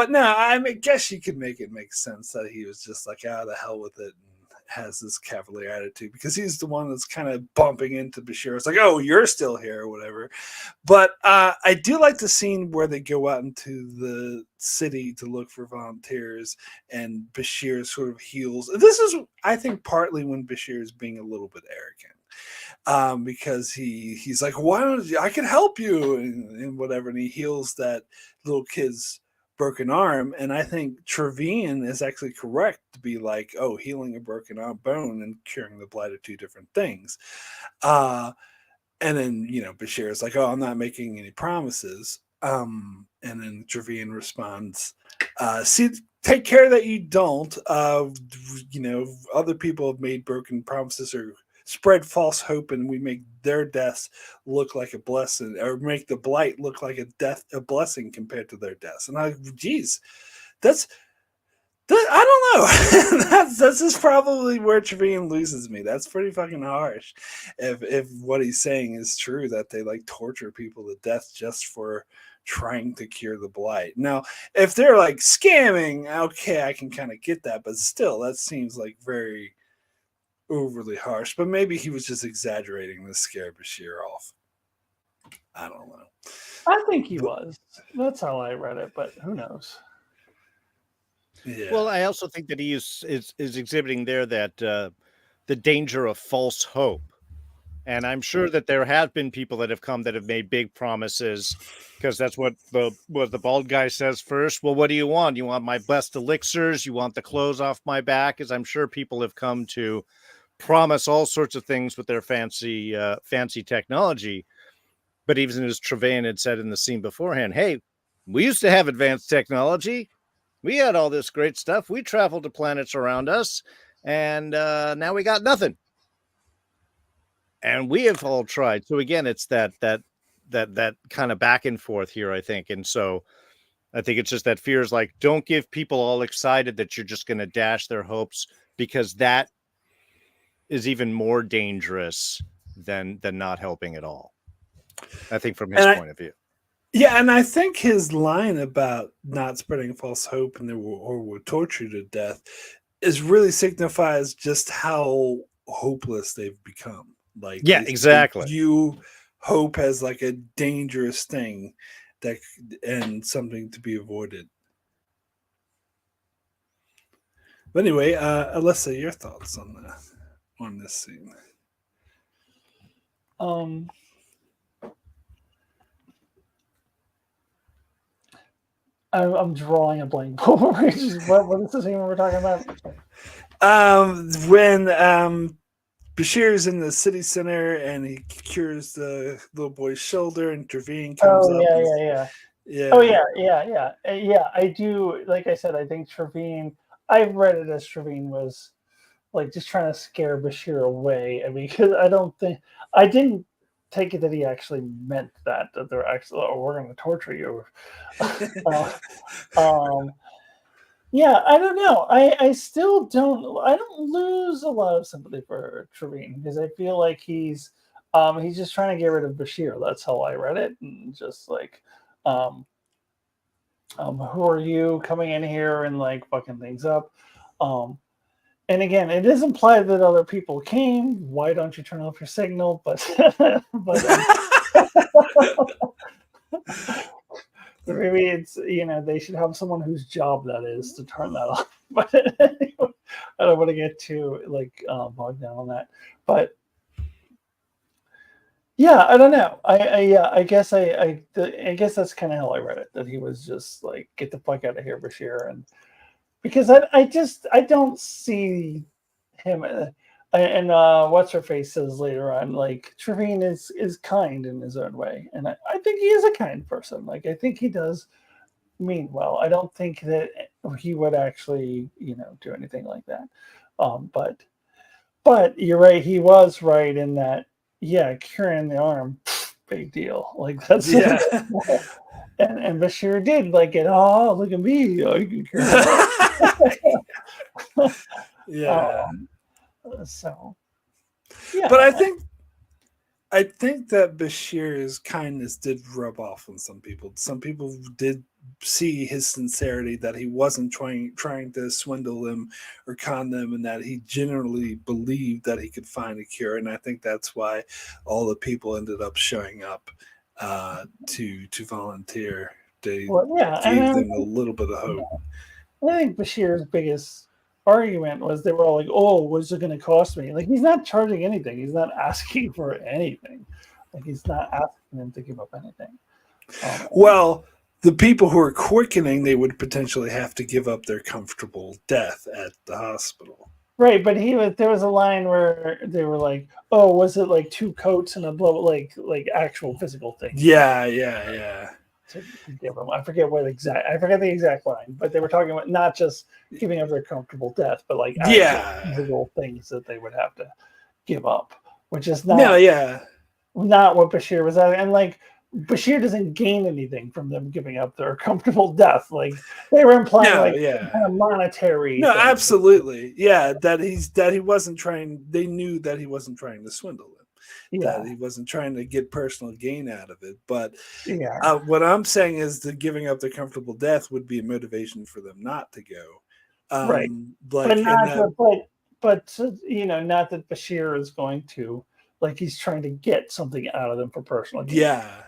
Speaker 1: no, I guess you could make it make sense that he was just like, the hell with it, and has this cavalier attitude because he's the one that's kind of bumping into Bashir. It's like, oh, you're still here or whatever. But I do like the scene where they go out into the city to look for volunteers, and Bashir sort of heals. This is, I think, partly when Bashir is being a little bit arrogant. Because he's like, why don't you, I can help you and whatever, and he heals that little kid's broken arm. And I think Trevine is actually correct to be like, oh, healing a broken arm bone and curing the blight are 2 different things. And then Bashir is like, oh, I'm not making any promises. And then Trevine responds, see, take care that you don't. Other people have made broken promises or spread false hope, and we make their deaths look like a blessing, or make the blight look like a blessing compared to their deaths. And I don't know. This is probably where Trevine loses me. That's pretty fucking harsh. If what he's saying is true, that they like torture people to death just for trying to cure the blight. Now, if they're like scamming, okay, I can kind of get that, but still, that seems like very overly harsh. But maybe he was just exaggerating to scare Bashir off. I don't know.
Speaker 3: I think he was. That's how I read it, but who knows?
Speaker 1: Yeah.
Speaker 2: Well, I also think that he is exhibiting there that the danger of false hope. And I'm sure that there have been people that have come that have made big promises, because that's what the bald guy says first. Well, what do you want? You want my best elixirs? You want the clothes off my back? As I'm sure people have come to promise all sorts of things with their fancy technology. But even as Trevane had said in the scene beforehand, hey, we used to have advanced technology. We had all this great stuff. We traveled to planets around us, and now we got nothing. And we have all tried. So again, it's that kind of back and forth here, I think. And so I think it's just that fear is like, don't give people all excited that you're just going to dash their hopes, because that is even more dangerous than not helping at all. I think from his point of view.
Speaker 1: Yeah, and I think his line about not spreading false hope and will torture you to death is really signifies just how hopeless they've become. Like,
Speaker 2: Yeah, exactly.
Speaker 1: view hope as like a dangerous thing and something to be avoided. But anyway, Alyssa, your thoughts on this scene?
Speaker 3: Um, I'm drawing a blank. What is the scene we're talking about?
Speaker 1: When Bashir's in the city center and he cures the little boy's shoulder, and Trevine comes
Speaker 3: Oh
Speaker 1: up.
Speaker 3: yeah. Oh yeah. I do. Like I said, I think Trevine. I've read it as Trevine was like just trying to scare Bashir away. I mean, because I didn't take it that he actually meant that they're actually, oh, we're going to torture you. um, yeah, I don't know. I still don't. I don't lose a lot of sympathy for Trevine because I feel like he's just trying to get rid of Bashir. That's how I read it, and just like, um, who are you coming in here and like fucking things up? Um, and again, it is implied that other people came. Why don't you turn off your signal? But maybe it's, they should have someone whose job that is to turn that off. But anyway, I don't want to get too like bogged down on that. But yeah, I don't know. I guess I guess that's kind of how I read it. That he was just like, get the fuck out of here, Bashir, and because I don't see him. And what's her face says later on, like Trevine is kind in his own way, and I think he is a kind person. Like I think he does mean well. I don't think that he would actually do anything like that. But you're right. He was right in that. Yeah, curing the arm, big deal. Like that's
Speaker 1: Yeah.
Speaker 3: and Bashir did like it. Oh, look at me! I can cure my arm.
Speaker 1: Yeah.
Speaker 3: So, yeah.
Speaker 1: But I think that Bashir's kindness did rub off on some people. Some people did see his sincerity, that he wasn't trying to swindle them or con them, and that he genuinely believed that he could find a cure. And I think that's why all the people ended up showing up to volunteer. They gave them a little bit of hope.
Speaker 3: I think Bashir's biggest argument was they were all like, "Oh, what's it going to cost me?" Like he's not charging anything. He's not asking for anything. Like he's not asking them to give up anything.
Speaker 1: Well, the people who are quickening, they would potentially have to give up their comfortable death at the hospital.
Speaker 3: Right, but there was a line where they were like, "Oh, was it like 2 coats and a blow, like actual physical thing?"
Speaker 1: Yeah.
Speaker 3: To give them, I forget the exact line, but they were talking about not just giving up their comfortable death, but like physical things that they would have to give up, which is not not what Bashir was at. And like Bashir doesn't gain anything from them giving up their comfortable death. Like they were implying kind of monetary.
Speaker 1: No, absolutely. Yeah, that he wasn't trying. They knew that he wasn't trying to swindle them. That he wasn't trying to get personal gain out of it. But what I'm saying is that giving up their comfortable death would be a motivation for them not to go.
Speaker 3: Right.
Speaker 1: Like,
Speaker 3: but not that Bashir is going to, like, he's trying to get something out of them for personal gain.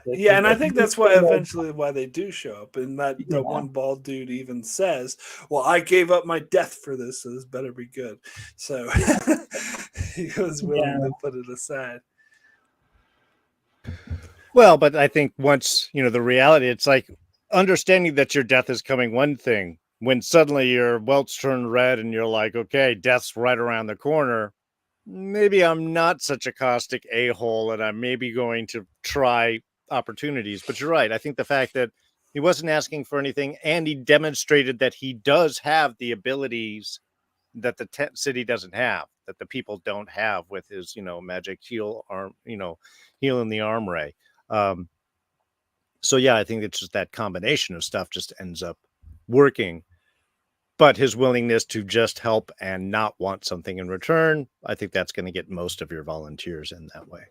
Speaker 1: Yeah, and I think that's why eventually why they do show up, and that the one bald dude even says, "Well, I gave up my death for this, so this better be good." So he was willing to put it aside.
Speaker 2: Well, but I think once, the reality, it's like understanding that your death is coming, one thing. When suddenly your welts turn red and you're like, okay, death's right around the corner, maybe I'm not such a caustic a-hole and I'm maybe going to try opportunities. But you're right. I think the fact that he wasn't asking for anything and he demonstrated that he does have the abilities that the city doesn't have, that the people don't have with his, magic heal arm, heal in the arm ray. So yeah, I think it's just that combination of stuff just ends up working. But his willingness to just help and not want something in return, I think that's going to get most of your volunteers in that way.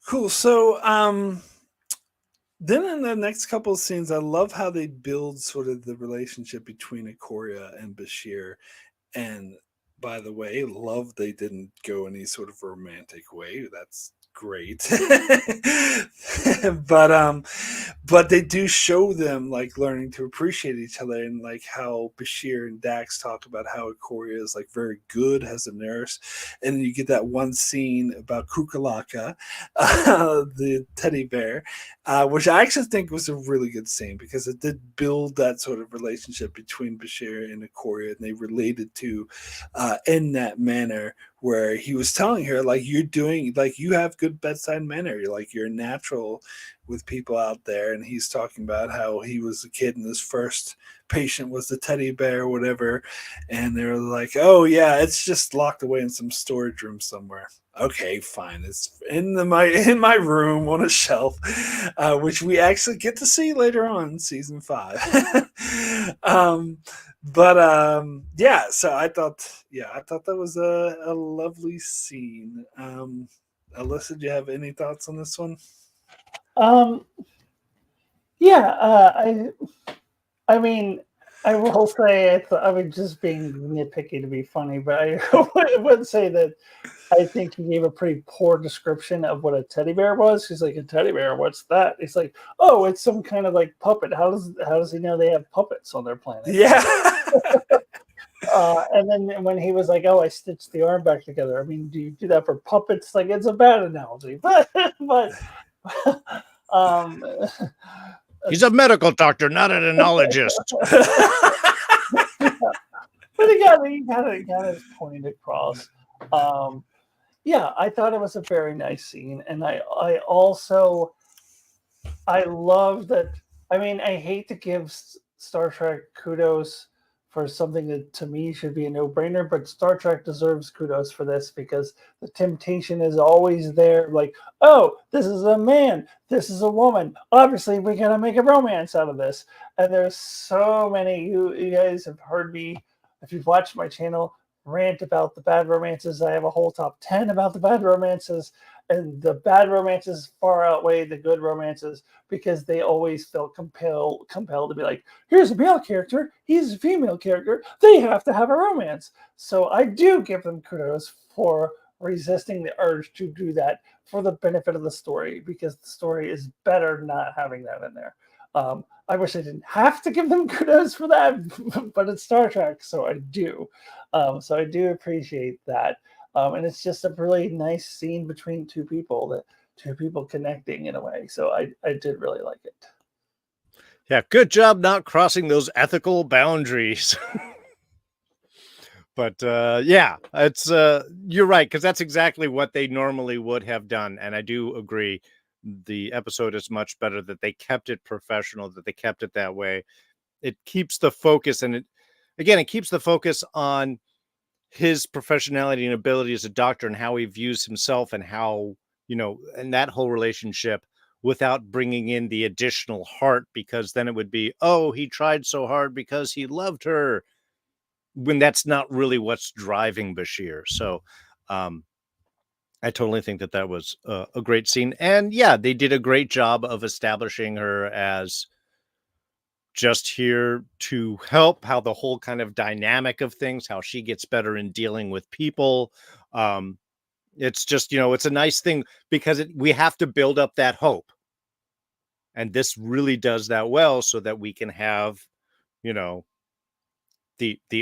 Speaker 1: Cool. So then in the next couple of scenes, I love how they build sort of the relationship between Ikoria and Bashir. And by the way. Love they didn't go any sort of romantic way. That's great. but but they do show them like learning to appreciate each other, and like how Bashir and Dax talk about how Ikoria is like very good as a nurse, and then you get that one scene about Kukalaka, the teddy bear, which I actually think was a really good scene because it did build that sort of relationship between Bashir and Ikoria, and they related to in that manner where he was telling her like you're doing like you have good bedside manner, you're natural with people out there, and he's talking about how he was a kid and his first patient was the teddy bear or whatever, and they were like, oh yeah, it's just locked away in some storage room somewhere. Okay, fine, it's in my room on a shelf, which we actually get to see later on in season 5. But yeah, so I thought that was a lovely scene. Alyssa, do you have any thoughts on this one?
Speaker 3: Um, yeah, I mean, I will say I was just being nitpicky to be funny, but I would say that I think he gave a pretty poor description of what a teddy bear was. He's like, a teddy bear, what's that? He's like, oh, it's some kind of like puppet. How does he know they have puppets on their planet?
Speaker 1: Yeah.
Speaker 3: And then when he was like, oh, I stitched the arm back together. I mean, do you do that for puppets? Like, it's a bad analogy, but um,
Speaker 2: He's a medical doctor, not an enologist.
Speaker 3: but he got his point across. Yeah, I thought it was a very nice scene, and I also I love that. I mean, I hate to give Star Trek kudos for something that to me should be a no-brainer, but Star Trek deserves kudos for this because the temptation is always there. Like, oh, this is a man, this is a woman. Obviously, we gotta make a romance out of this. And there's so many. You guys have heard me, if you've watched my channel, rant about the bad romances. I have a whole top 10 about the bad romances, and the bad romances far outweigh the good romances because they always felt compelled to be like, here's a male character, he's a female character, they have to have a romance. So I do give them kudos for resisting the urge to do that for the benefit of the story, because the story is better not having that in there. I wish I didn't have to give them kudos for that, but it's Star Trek, so I do. So I do appreciate that. And it's just a really nice scene between two people connecting in a way. So I did really like it.
Speaker 2: Yeah, good job not crossing those ethical boundaries. But yeah, it's you're right, because that's exactly what they normally would have done. And I do agree. The episode is much better that they kept it professional, that they kept it that way. It keeps the focus, and it keeps the focus on his professionality and ability as a doctor and how he views himself and how, and that whole relationship, without bringing in the additional heart, because then it would be, oh, he tried so hard because he loved her, when that's not really what's driving Bashir. So, I totally think that was a great scene. And yeah, they did a great job of establishing her as just here to help, how the whole kind of dynamic of things, how she gets better in dealing with people. It's just, it's a nice thing because we have to build up that hope. And this really does that well so that we can have, the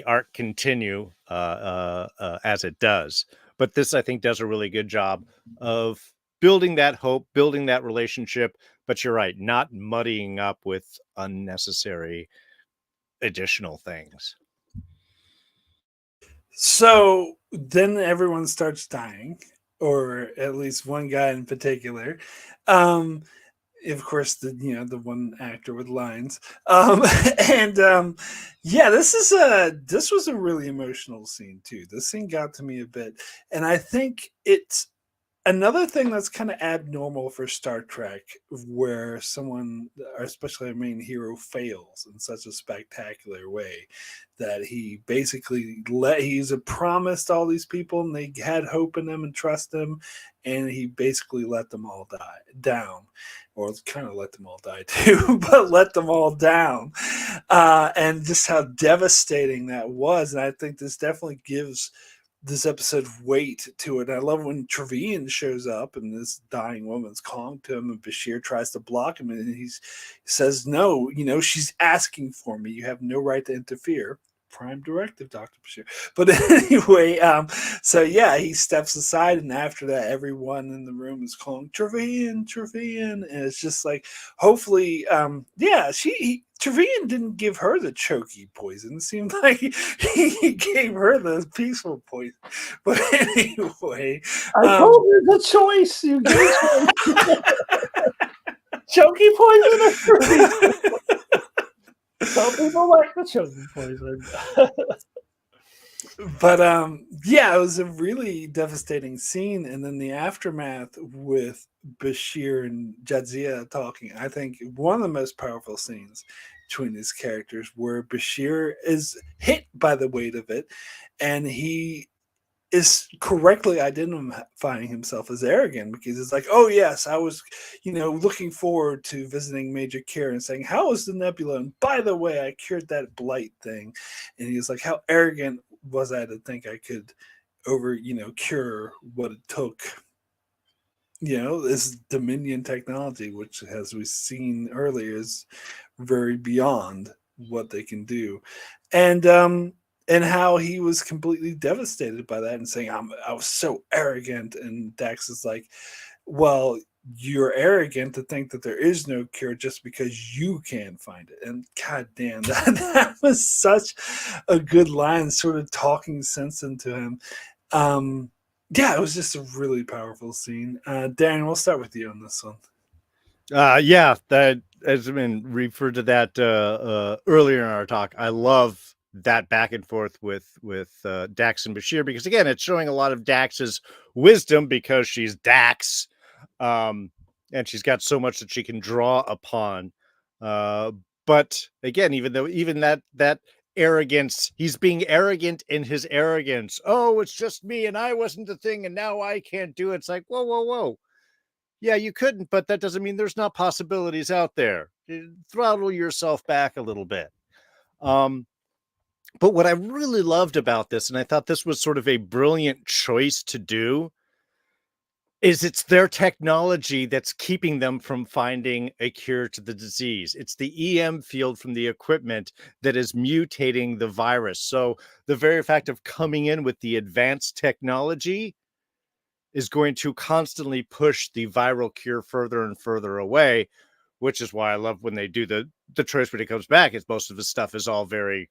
Speaker 2: arc continue as it does. But this, I think, does a really good job of building that hope, building that relationship. But you're right, not muddying up with unnecessary additional things.
Speaker 1: So then everyone starts dying, or at least one guy in particular. Of course, the one actor with lines. And yeah, this was a really emotional scene too. This scene got to me a bit, and I think it's Another thing that's kind of abnormal for Star Trek, where someone, or especially our main hero, fails in such a spectacular way, that he basically he's promised all these people, and they had hope in him and trust him, and he basically let them all die down, or kind of let them all die too, but let them all down, and just how devastating that was. And I think this definitely gives this episode weight to it. I love when Trevian shows up and this dying woman's calling to him, and Bashir tries to block him, and he says, "No, she's asking for me. You have no right to interfere." Prime directive, Dr. Bashir. But anyway, so yeah, he steps aside, and after that, everyone in the room is calling Trevian, Trevian, and it's just like, hopefully, yeah, Trevian didn't give her the choky poison. It seemed like he gave her the peaceful poison. But anyway,
Speaker 3: I told you the choice. You gave choky poison. Some people like the choky poison.
Speaker 1: But yeah, it was a really devastating scene, and then the aftermath with Bashir and Jadzia talking. I think one of the most powerful scenes between these characters, where Bashir is hit by the weight of it, and he is correctly identifying himself as arrogant, because it's like, oh yes, I was, looking forward to visiting Major Care and saying, how was the nebula? And by the way, I cured that blight thing. And he was like, how arrogant was I to think I could cure what it took? This Dominion technology, which, as we've seen earlier, is very beyond what they can do. And how he was completely devastated by that and saying, I was so arrogant. And Dax is like, well, you're arrogant to think that there is no cure just because you can't find it. And god damn, that was such a good line, sort of talking sense into him. Yeah, it was just a really powerful scene. Darren, we'll start with you on this one.
Speaker 2: Yeah, that has been referred to that earlier in our talk. I love that back and forth with Dax and Bashir, because again, it's showing a lot of Dax's wisdom, because she's Dax, and she's got so much that she can draw upon. But again, even that arrogance, he's being arrogant in his arrogance. Oh, it's just me, and I wasn't the thing, and now I can't do it. It's like, whoa. Yeah, you couldn't, but that doesn't mean there's not possibilities out there. Throttle yourself back a little bit. But what I really loved about this, and I thought this was sort of a brilliant choice to do, is it's their technology that's keeping them from finding a cure to the disease. It's the EM field from the equipment that is mutating the virus. So the very fact of coming in with the advanced technology is going to constantly push the viral cure further and further away, which is why I love when they do the choice when it comes back. Is most of the stuff is all very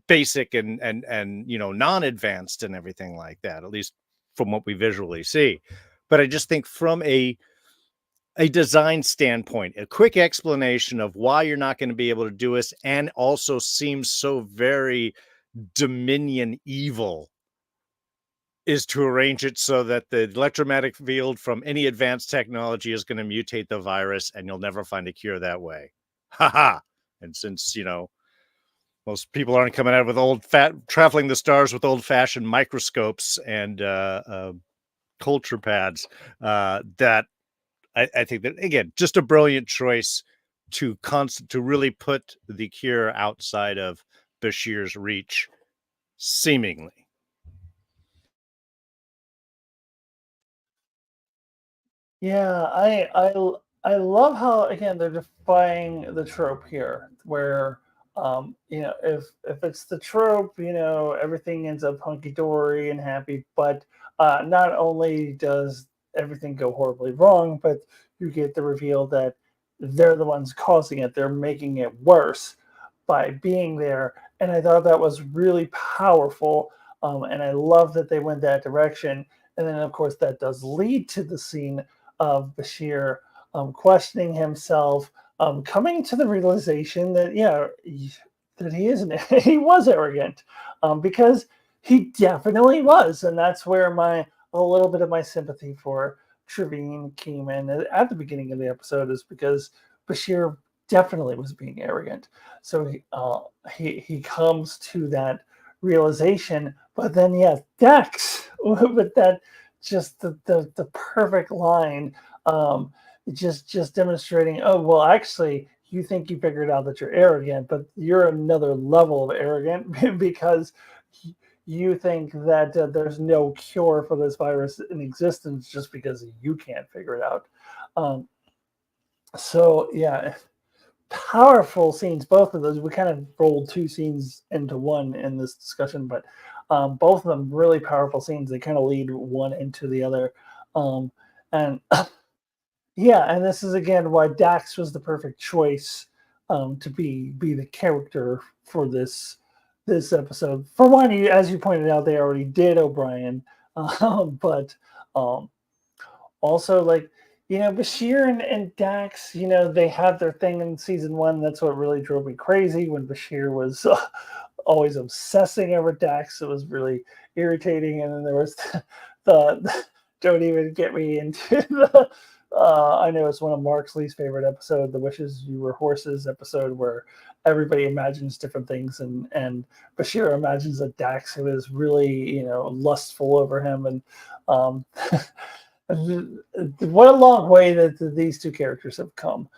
Speaker 2: basic and non-advanced and everything like that, at least from what we visually see. But I just think from a design standpoint, a quick explanation of why you're not going to be able to do this, and also seems so very Dominion evil, is to arrange it so that the electromagnetic field from any advanced technology is going to mutate the virus, and you'll never find a cure that way. Ha. And since, most people aren't coming out with traveling the stars with old-fashioned microscopes and culture pads, that I think that, again, just a brilliant choice to really put the cure outside of Bashir's reach, seemingly.
Speaker 3: Yeah, I love how, again, they're defying the trope here, where if it's the trope, everything ends up hunky dory and happy, but not only does everything go horribly wrong, but you get the reveal that they're the ones causing it. They're making it worse by being there, and I thought that was really powerful. And I love that they went that direction. And then, of course, that does lead to the scene of Bashir questioning himself, coming to the realization that that he isn't. He was arrogant, because he definitely was, and that's where a little bit of my sympathy for Trevine came in at the beginning of the episode is because Bashir definitely was being arrogant. So he comes to that realization, but then Dex with that just the perfect line, just demonstrating. Oh well, actually, you think you figured out that you're arrogant, but you're another level of arrogant because you think that there's no cure for this virus in existence just because you can't figure it out. Um, so yeah, powerful scenes. Both of those. We kind of rolled two scenes into one in this discussion, but both of them really powerful scenes. They kind of lead one into the other, and yeah, and this is again why Dax was the perfect choice to be the character for this episode. For one, as you pointed out, they already did O'Brien, but also like Bashir and Dax, they had their thing in season one. That's what really drove me crazy when Bashir was always obsessing over Dax. It was really irritating. And then there was the don't even get me into the. I know it's one of Mark's least favorite episode, the "Wishes You Were Horses" episode, where everybody imagines different things, and Bashir imagines that Dax is really lustful over him, and what a long way that these two characters have come.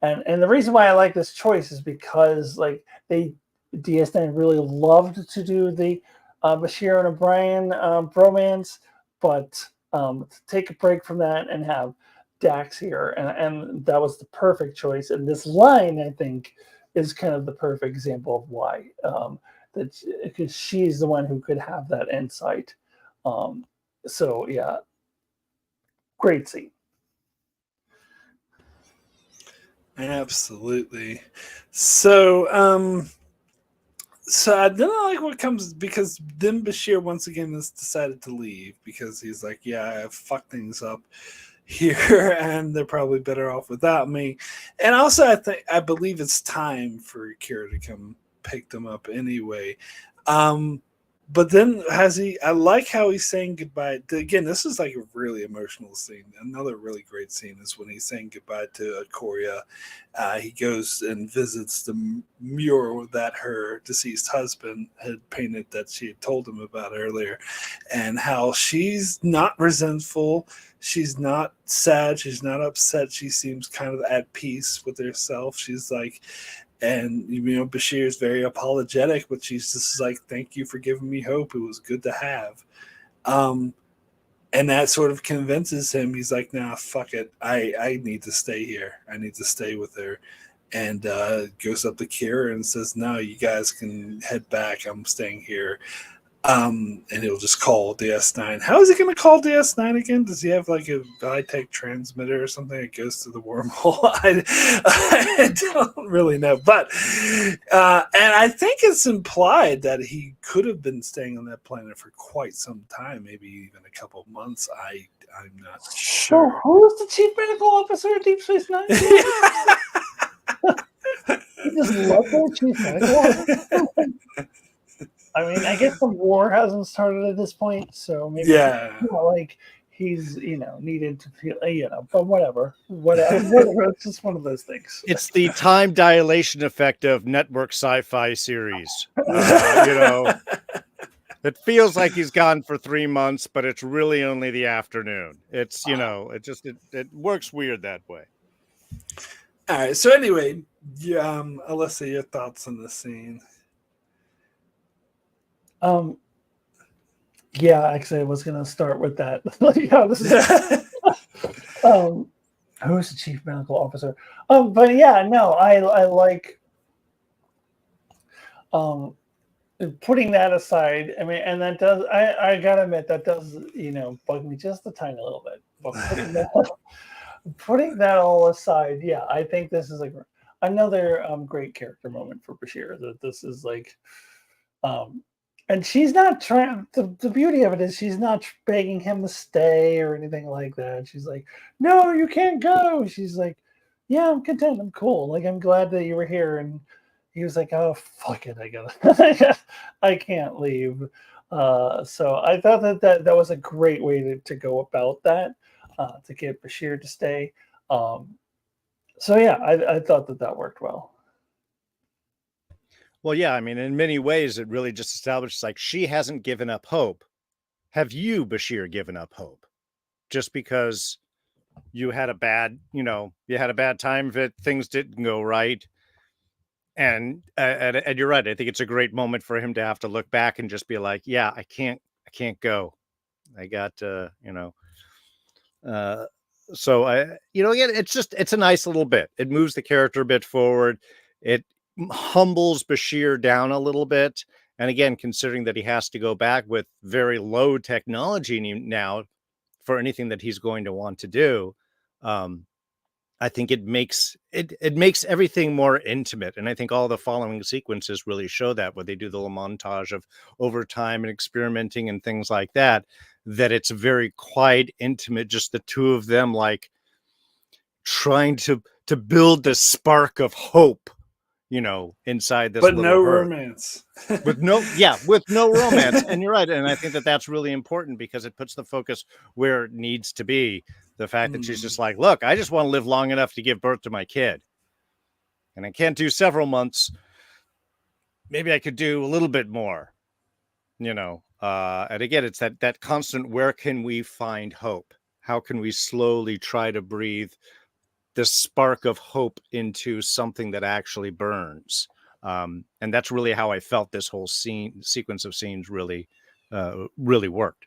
Speaker 3: And the reason why I like this choice is because like DS9 really loved to do the Bashir and O'Brien bromance, but to take a break from that and have Dax here, and that was the perfect choice. And this line, I think, is kind of the perfect example of why. That because she's the one who could have that insight. So yeah, great scene.
Speaker 1: Absolutely. So I didn't like what comes because then Bashir once again has decided to leave because he's like, yeah, I fucked things up here and they're probably better off without me. And also I believe it's time for Kira to come pick them up anyway. But then I like how he's saying goodbye. Again, this is like a really emotional scene. Another really great scene is when he's saying goodbye to Korea. He goes and visits the mural that her deceased husband had painted that she had told him about earlier, and how she's not resentful. She's not sad. She's not upset. She seems kind of at peace with herself. She's like, and Bashir is very apologetic, but she's just like, "Thank you for giving me hope. It was good to have." And that sort of convinces him. He's like, "Nah, fuck it. I need to stay here. I need to stay with her." And goes up to Kira and says, "No, you guys can head back. I'm staying here." And he'll just call DS9. How is he going to call DS9 again? Does he have like a high-tech transmitter or something that goes to the wormhole? I don't really know. But, and I think it's implied that he could have been staying on that planet for quite some time, maybe even a couple of months. I'm not sure.
Speaker 3: So who is the chief medical officer at Deep Space Nine? He just local chief medical officer? I mean, I guess the war hasn't started at this point, so maybe like he's needed to feel but whatever. It's just one of those things.
Speaker 2: It's the time dilation effect of network sci-fi series. It feels like he's gone for 3 months, but it's really only the afternoon. It's it works weird that way.
Speaker 1: All right. So anyway, Alyssa, your thoughts on the scene?
Speaker 3: Yeah, actually, I was gonna start with that. This is, who's the chief medical officer? But yeah, no, I like putting that aside. I mean, and that does I gotta admit that does bug me just a tiny little bit. But putting that all aside, yeah, I think this is like another great character moment for Bashir. That this is like and she's not trying. The beauty of it is she's not begging him to stay or anything like that. She's like, "No, you can't go." She's like, "Yeah, I'm content. I'm cool. Like, I'm glad that you were here." And he was like, "Oh, fuck it. I gotta. I can't leave." So I thought that was a great way to go about that. to get Bashir to stay. So yeah, I thought that worked well.
Speaker 2: Well, yeah, I mean, in many ways, it really just establishes like she hasn't given up hope. Have you, Bashir, given up hope? Just because you had a bad, you had a bad time of it, things didn't go right. And you're right. I think it's a great moment for him to have to look back and just be like, yeah, I can't go. I got, uh, so again, it's a nice little bit. It moves the character a bit forward. It humbles Bashir down a little bit. And again, considering that he has to go back with very low technology now for anything that he's going to want to do, I think it makes everything more intimate. And I think all the following sequences really show that, where they do the little montage of overtime and experimenting and things like that, that it's very quiet, intimate, just the two of them, like trying to build this spark of hope, inside this
Speaker 1: but
Speaker 2: little
Speaker 1: no
Speaker 2: hearth.
Speaker 1: romance.
Speaker 2: with no romance. And you're right. And I think that that's really important because it puts the focus where it needs to be. The fact that she's just like, look, I just want to live long enough to give birth to my kid. And I can't do several months. Maybe I could do a little bit more, and again, it's that constant, where can we find hope? How can we slowly try to breathe this spark of hope into something that actually burns? And that's really how I felt this whole sequence of scenes really worked.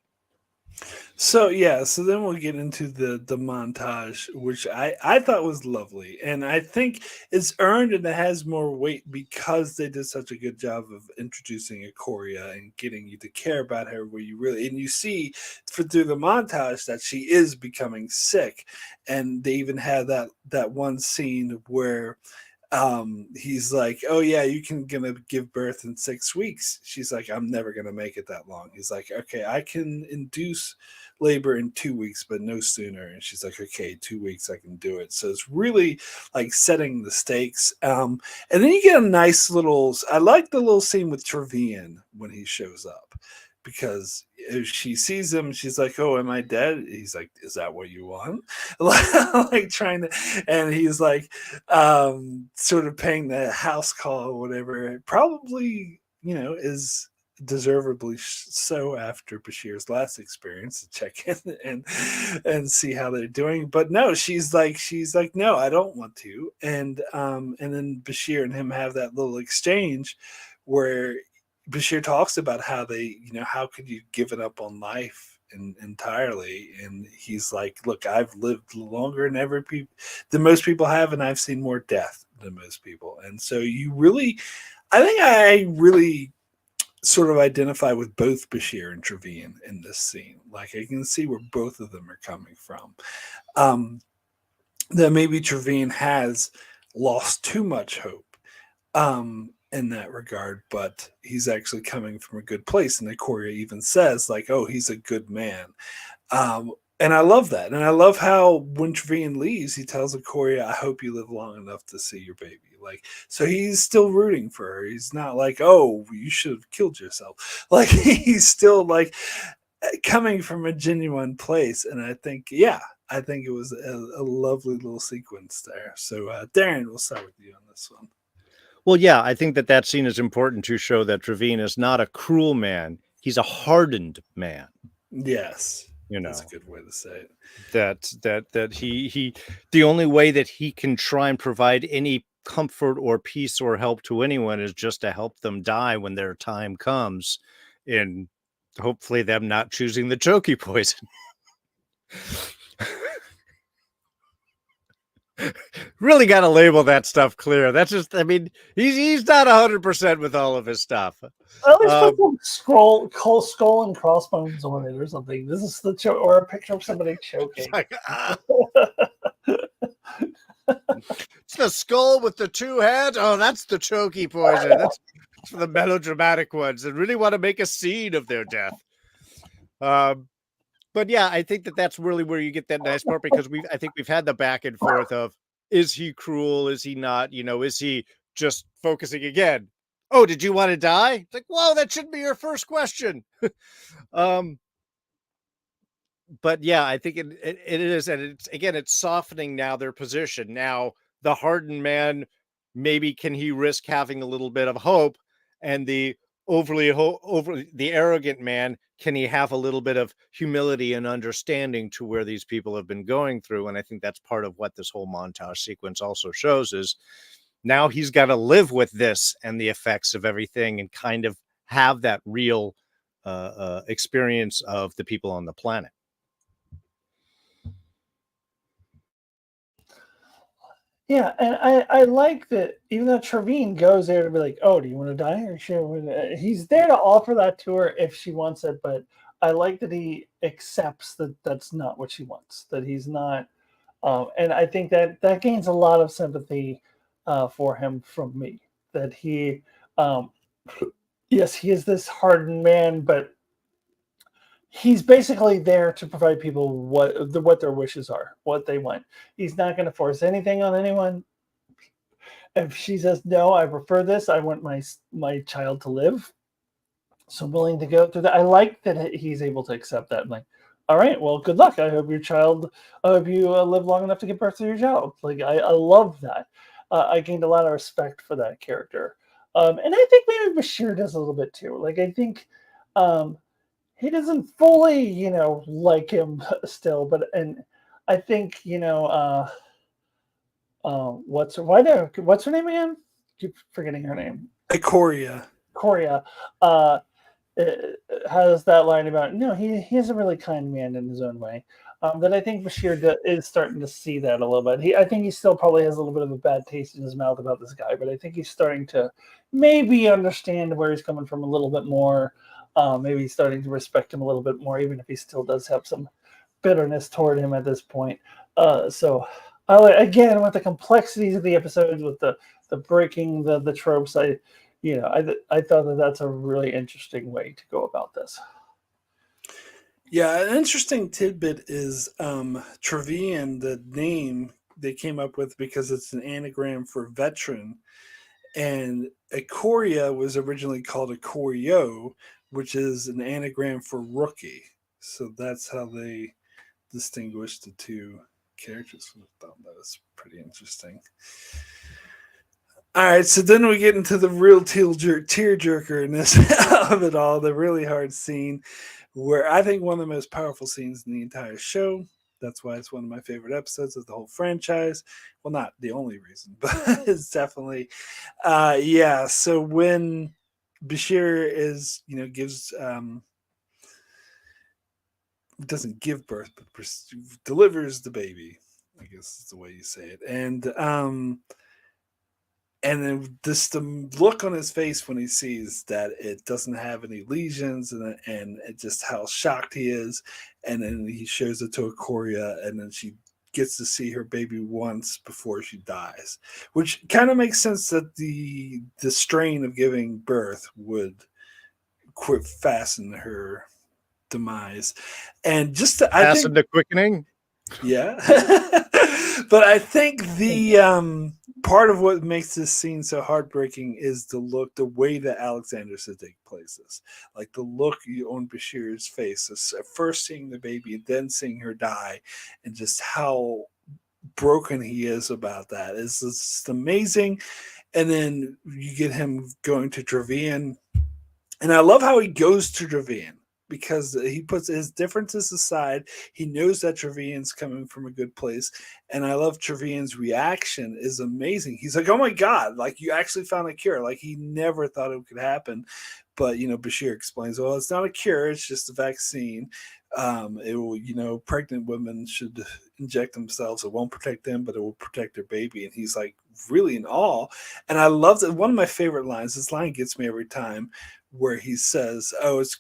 Speaker 1: So then we'll get into the montage, which I thought was lovely, and I think it's earned and it has more weight because they did such a good job of introducing Ikoria and getting you to care about her, where you really, and you see through the montage that she is becoming sick, and they even have that one scene where he's like, oh yeah, you can gonna give birth in 6 weeks. She's like, I'm never gonna make it that long. He's like, okay, I can induce labor in 2 weeks but no sooner. And she's like, okay, 2 weeks, I can do it. So it's really like setting the stakes. And then you get a nice little, I like the little scene with Trevian when he shows up, because if she sees him, she's like, oh, am I dead? He's like, is that what you want? Like trying to, and he's like, sort of paying the house call or whatever. Probably, is deservedly so after Bashir's last experience, to check in and see how they're doing. But no, she's like, no, I don't want to. And then Bashir and him have that little exchange where Bashir talks about how they, how could you give it up on life entirely? And he's like, look, I've lived longer than most people have, and I've seen more death than most people. And so I think I really sort of identify with both Bashir and Trevian in this scene. Like, I can see where both of them are coming from. That maybe Trevian has lost too much hope. In that regard, but he's actually coming from a good place. And Ikoria even says, like, oh, he's a good man. And I love that. And I love how when Trevian leaves, he tells Ikoria, I hope you live long enough to see your baby. Like, so he's still rooting for her. He's not like, oh, you should have killed yourself. Like, he's still like coming from a genuine place. And I think it was a lovely little sequence there. So, Darrin, we'll start with you on this one.
Speaker 2: Well, yeah, I think that scene is important to show that Trevian is not a cruel man. He's a hardened man.
Speaker 1: Yes. That's a good way to say it.
Speaker 2: That he the only way that he can try and provide any comfort or peace or help to anyone is just to help them die when their time comes, and hopefully them not choosing the choky poison. Really got to label that stuff clear. That's just, I mean, he's not 100% with all of his stuff.
Speaker 3: At least put some skull and crossbones on it or something. This is or a picture of somebody choking.
Speaker 2: It's the skull with the two heads. Oh, that's the choky poison. That's for the melodramatic ones that really want to make a scene of their death. But yeah, I think that's really where you get that nice part, because I think we've had the back and forth of, is he cruel? Is he not? Is he just focusing again? Oh, did you want to die? It's like, whoa, that shouldn't be your first question. but yeah, I think it is, and it's softening now their position. Now the hardened man, maybe can he risk having a little bit of hope, and the over the arrogant man, can he have a little bit of humility and understanding to where these people have been going through? And I think that's part of what this whole montage sequence also shows is now he's got to live with this and the effects of everything and kind of have that real experience of the people on the planet.
Speaker 3: Yeah, and I like that even though Trevine goes there to be like, oh, do you want to die? Or he's there to offer that to her if she wants it, but I like that he accepts that that's not what she wants, that he's not. And I think that gains a lot of sympathy for him from me. That he, um, yes, he is this hardened man, but he's basically there to provide people what their wishes are, what they want. He's not going to force anything on anyone. If she says no, I prefer this. I want my child to live. So I'm willing to go through that. I like that he's able to accept that. I'm like, all right, well, good luck. I hope your child. I hope you live long enough to give birth to your child. Like I love that. I gained a lot of respect for that character, and I think maybe Bashir does a little bit too. Like I think um, he doesn't fully, like him still, but and I think what's her name again? Keep forgetting her name.
Speaker 1: Ikoria.
Speaker 3: Korea has that line about no, he's a really kind man in his own way. That I think Bashir is starting to see that a little bit. I think he still probably has a little bit of a bad taste in his mouth about this guy, but I think he's starting to maybe understand where he's coming from a little bit more. Maybe he's starting to respect him a little bit more, even if he still does have some bitterness toward him at this point. So, again, with the complexities of the episodes, with the breaking the tropes, I thought that's a really interesting way to go about this.
Speaker 1: Yeah, an interesting tidbit is Trevian, the name they came up with because it's an anagram for veteran. And Ikoria was originally called Ikorio, which is an anagram for rookie. So that's how they distinguished the two characters. I thought that was pretty interesting. All right, so then we get into the real tearjerker in this of it all, the really hard scene, where I think one of the most powerful scenes in the entire show. That's why it's one of my favorite episodes of the whole franchise. Well, not the only reason, but it's definitely, yeah. So when Bashir is, gives, doesn't give birth, but delivers the baby. I guess is the way you say it, and then just the look on his face when he sees that it doesn't have any lesions, and just how shocked he is, and then he shows it to Ikoria, and then she gets to see her baby once before she dies, which kind of makes sense that the strain of giving birth would fasten her demise, and just to, I think
Speaker 2: The Quickening.
Speaker 1: yeah. But I think the part of what makes this scene so heartbreaking is the way that Alexander Siddig plays this. Like the look on Bashir's face, first seeing the baby, then seeing her die, and just how broken he is about that is just amazing. And then you get him going to Dravian, and I love how he goes to Dravian because he puts his differences aside. He knows that Trevian's coming from a good place. And I love Trevian's reaction is amazing. He's like, oh my God, like you actually found a cure. Like he never thought it could happen. But, Bashir explains, well, it's not a cure. It's just a vaccine. It will, pregnant women should inject themselves. It won't protect them, but it will protect their baby. And he's like really in awe. And I love that. One of my favorite lines, this line gets me every time, where he says, "Oh, it's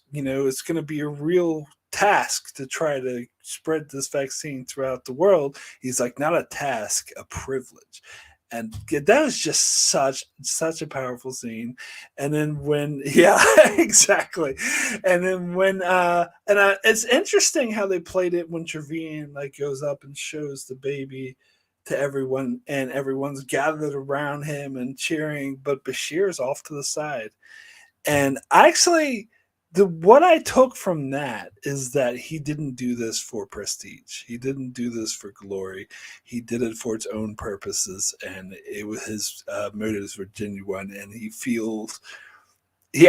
Speaker 1: going to be a real task to try to spread this vaccine throughout the world." He's like, "Not a task, a privilege." And that is just such a powerful scene. And then when yeah, exactly. And then when it's interesting how they played it when Trevian like goes up and shows the baby to everyone, and everyone's gathered around him and cheering, but Bashir's off to the side. And actually, what I took from that is that he didn't do this for prestige. He didn't do this for glory. He did it for its own purposes, and it was his motives were genuine. And he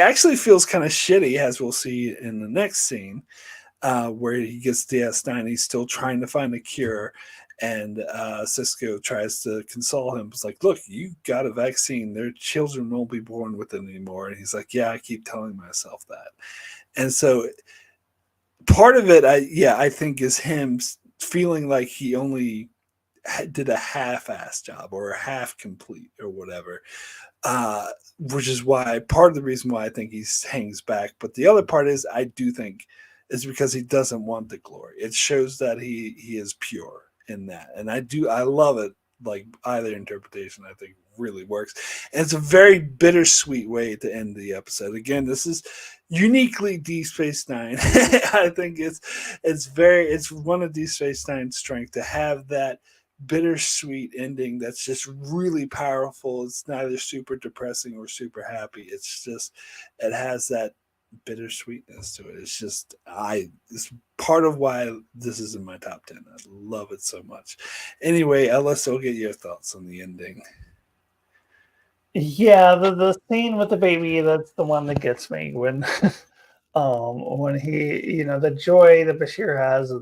Speaker 1: actually feels kind of shitty, as we'll see in the next scene, where he gets DS9. He's still trying to find a cure. And Cisco tries to console him. It's like, look, you got a vaccine. Their children won't be born with it anymore. And he's like, yeah, I keep telling myself that. And so part of it, I think, is him feeling like he only did a half-ass job or a half complete or whatever. Which is why part of the reason why I think he hangs back. But the other part is I do think it's because he doesn't want the glory. It shows that he is pure in that. And I love it. Like either interpretation, I think really works. And it's a very bittersweet way to end the episode. Again, this is uniquely Deep Space Nine. I think it's one of Deep Space Nine's strength to have that bittersweet ending that's just really powerful. It's neither super depressing or super happy. It's just it has that bittersweetness to it. It's part of why this is in my top 10. I love it so much. Anyway, Alyssa, I'll get your thoughts on the ending.
Speaker 3: Yeah, the scene with the baby, that's the one that gets me when he, the joy that Bashir has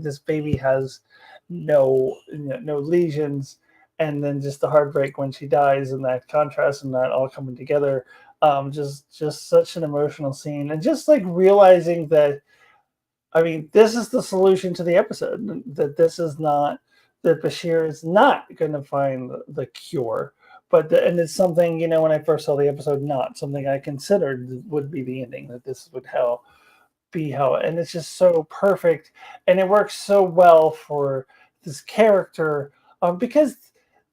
Speaker 3: this baby has no lesions, and then just the heartbreak when she dies, and that contrast and that all coming together, just such an emotional scene, and just like realizing that, this is the solution to the episode, that this is not, that Bashir is not going to find the cure. And it's something, when I first saw the episode, not something I considered would be the ending, that this would and it's just so perfect. And it works so well for this character, because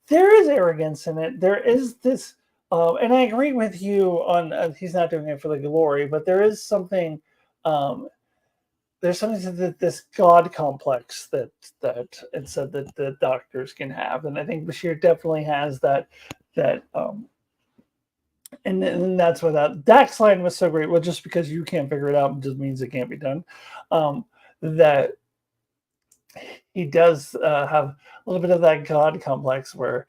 Speaker 3: there is arrogance in it. There is this, and I agree with you on he's not doing it for the glory, but there's something to this God complex that it said that the doctors can have, and I think Bashir definitely has that. And that's why that Dax line was so great. Well, just because you can't figure it out just means it can't be done. That he does have a little bit of that God complex where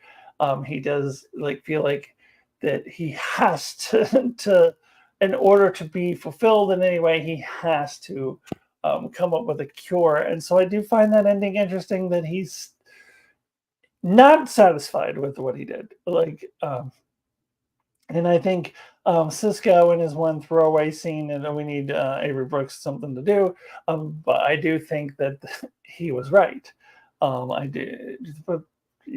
Speaker 3: he does feel like that he has to in order to be fulfilled in any way, he has to come up with a cure. And so I do find that ending interesting, that he's not satisfied with what he did. And I think Cisco in his one throwaway scene, and we need Avery Brooks something to do. But I do think that he was right. I did, but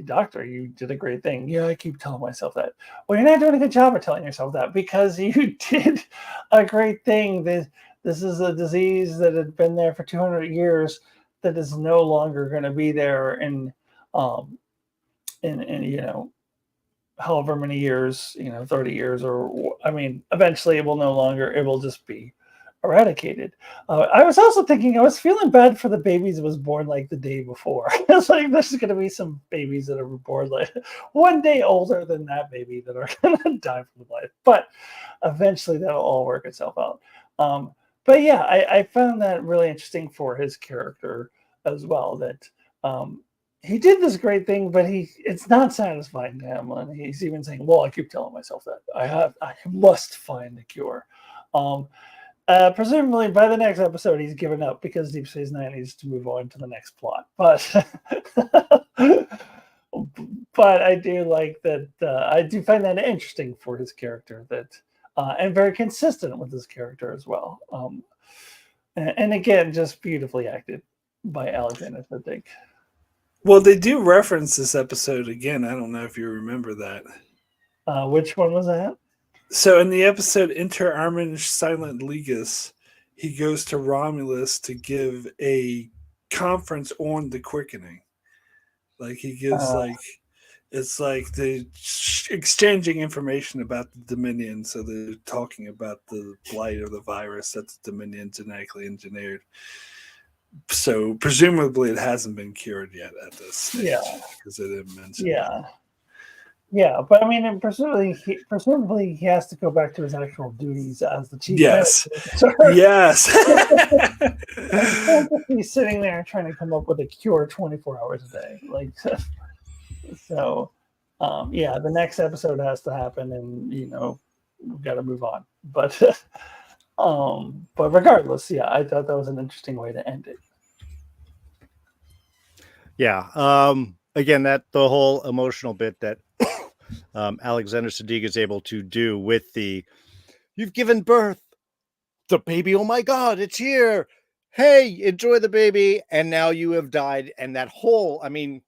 Speaker 3: doctor, you did a great thing. Yeah, I keep telling myself that. Well, you're not doing a good job of telling yourself that, because you did a great thing. This is a disease that had been there for 200 years that is no longer going to be there in however many years, 30 years, or eventually it will just be eradicated. I was also thinking, I was feeling bad for the babies that was born like the day before. It's like there's going to be some babies that are born like one day older than that baby that are going to die from life. But eventually that'll all work itself out. But yeah, I found that really interesting for his character as well, that he did this great thing, but it's not satisfying to him. And he's even saying, well, I keep telling myself that I must find the cure. Presumably by the next episode, he's given up because Deep Space Nine needs to move on to the next plot. But but I do like that. I do find that interesting for his character, that and very consistent with his character as well. And again, just beautifully acted by Alexander, I think.
Speaker 1: Well, they do reference this episode again. I don't know if you remember that.
Speaker 3: Which one was that?
Speaker 1: So in the episode Inter Armin Silent Legis, he goes to Romulus to give a conference on the quickening. Like he gives it's like they're exchanging information about the Dominion. So they're talking about the blight or the virus that the Dominion genetically engineered. So presumably it hasn't been cured yet at this stage, because they didn't mention.
Speaker 3: Yeah. Yeah, but I mean, and presumably he has to go back to his actual duties as the chief
Speaker 1: Yes.
Speaker 3: medical officer.
Speaker 1: Yes.
Speaker 3: He's sitting there trying to come up with a cure 24 hours a day. Like, so, yeah, the next episode has to happen, and we've got to move on. But, but regardless, yeah, I thought that was an interesting way to end it.
Speaker 2: Yeah. Again, that the whole emotional bit that Alexander Siddig is able to do with the, you've given birth, the baby, oh my God, it's here. Hey, enjoy the baby. And now you have died. And that whole, I mean,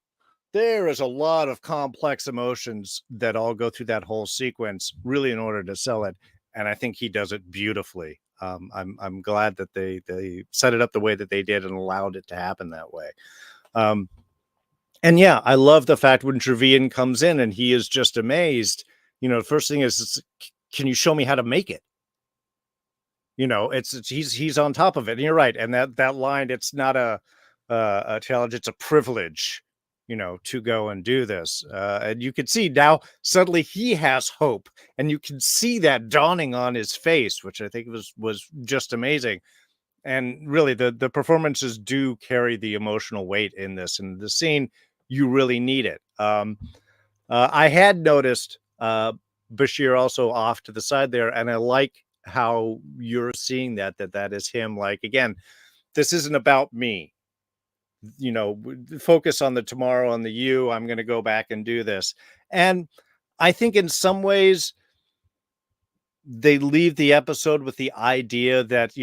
Speaker 2: there is a lot of complex emotions that all go through that whole sequence really in order to sell it. And I think he does it beautifully. I'm glad that they set it up the way that they did and allowed it to happen that way. And yeah, I love the fact when Trevian comes in and he is just amazed. The first thing is, can you show me how to make it? He's on top of it. And you're right. And that line, it's not a challenge, it's a privilege, to go and do this. And you can see now suddenly he has hope, and you can see that dawning on his face, which I think was just amazing. And really the performances do carry the emotional weight in this, and the scene, you really need it. I had noticed Bashir also off to the side there, and I like how you're seeing that is him. Like, again, this isn't about me, focus on the tomorrow, on the you. I'm going to go back and do this. And I think in some ways they leave the episode with the idea that,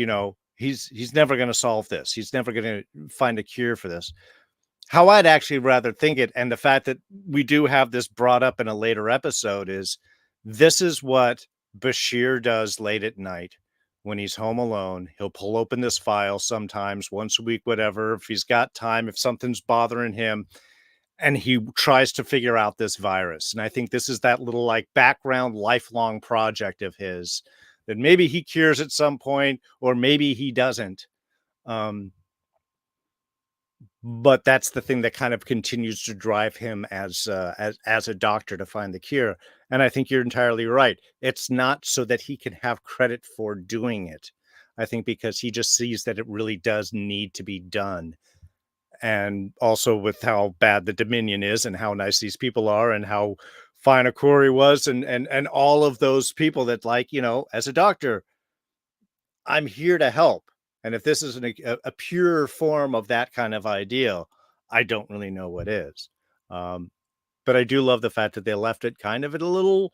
Speaker 2: he's never going to solve this. He's never going to find a cure for this. How I'd actually rather think it, and the fact that we do have this brought up in a later episode, is this is what Bashir does late at night when he's home alone. He'll pull open this file sometimes once a week, whatever, if he's got time, if something's bothering him, and he tries to figure out this virus. And I think this is that little like background lifelong project of his that maybe he cures at some point, or maybe he doesn't. But that's the thing that kind of continues to drive him as a doctor to find the cure. And I think you're entirely right. It's not so that he can have credit for doing it. I think because he just sees that it really does need to be done. And also with how bad the Dominion is and how nice these people are and how fine a Corey was and all of those people that, like, as a doctor, I'm here to help. And if this is a pure form of that kind of ideal, I don't really know what is. But I do love the fact that they left it kind of at a little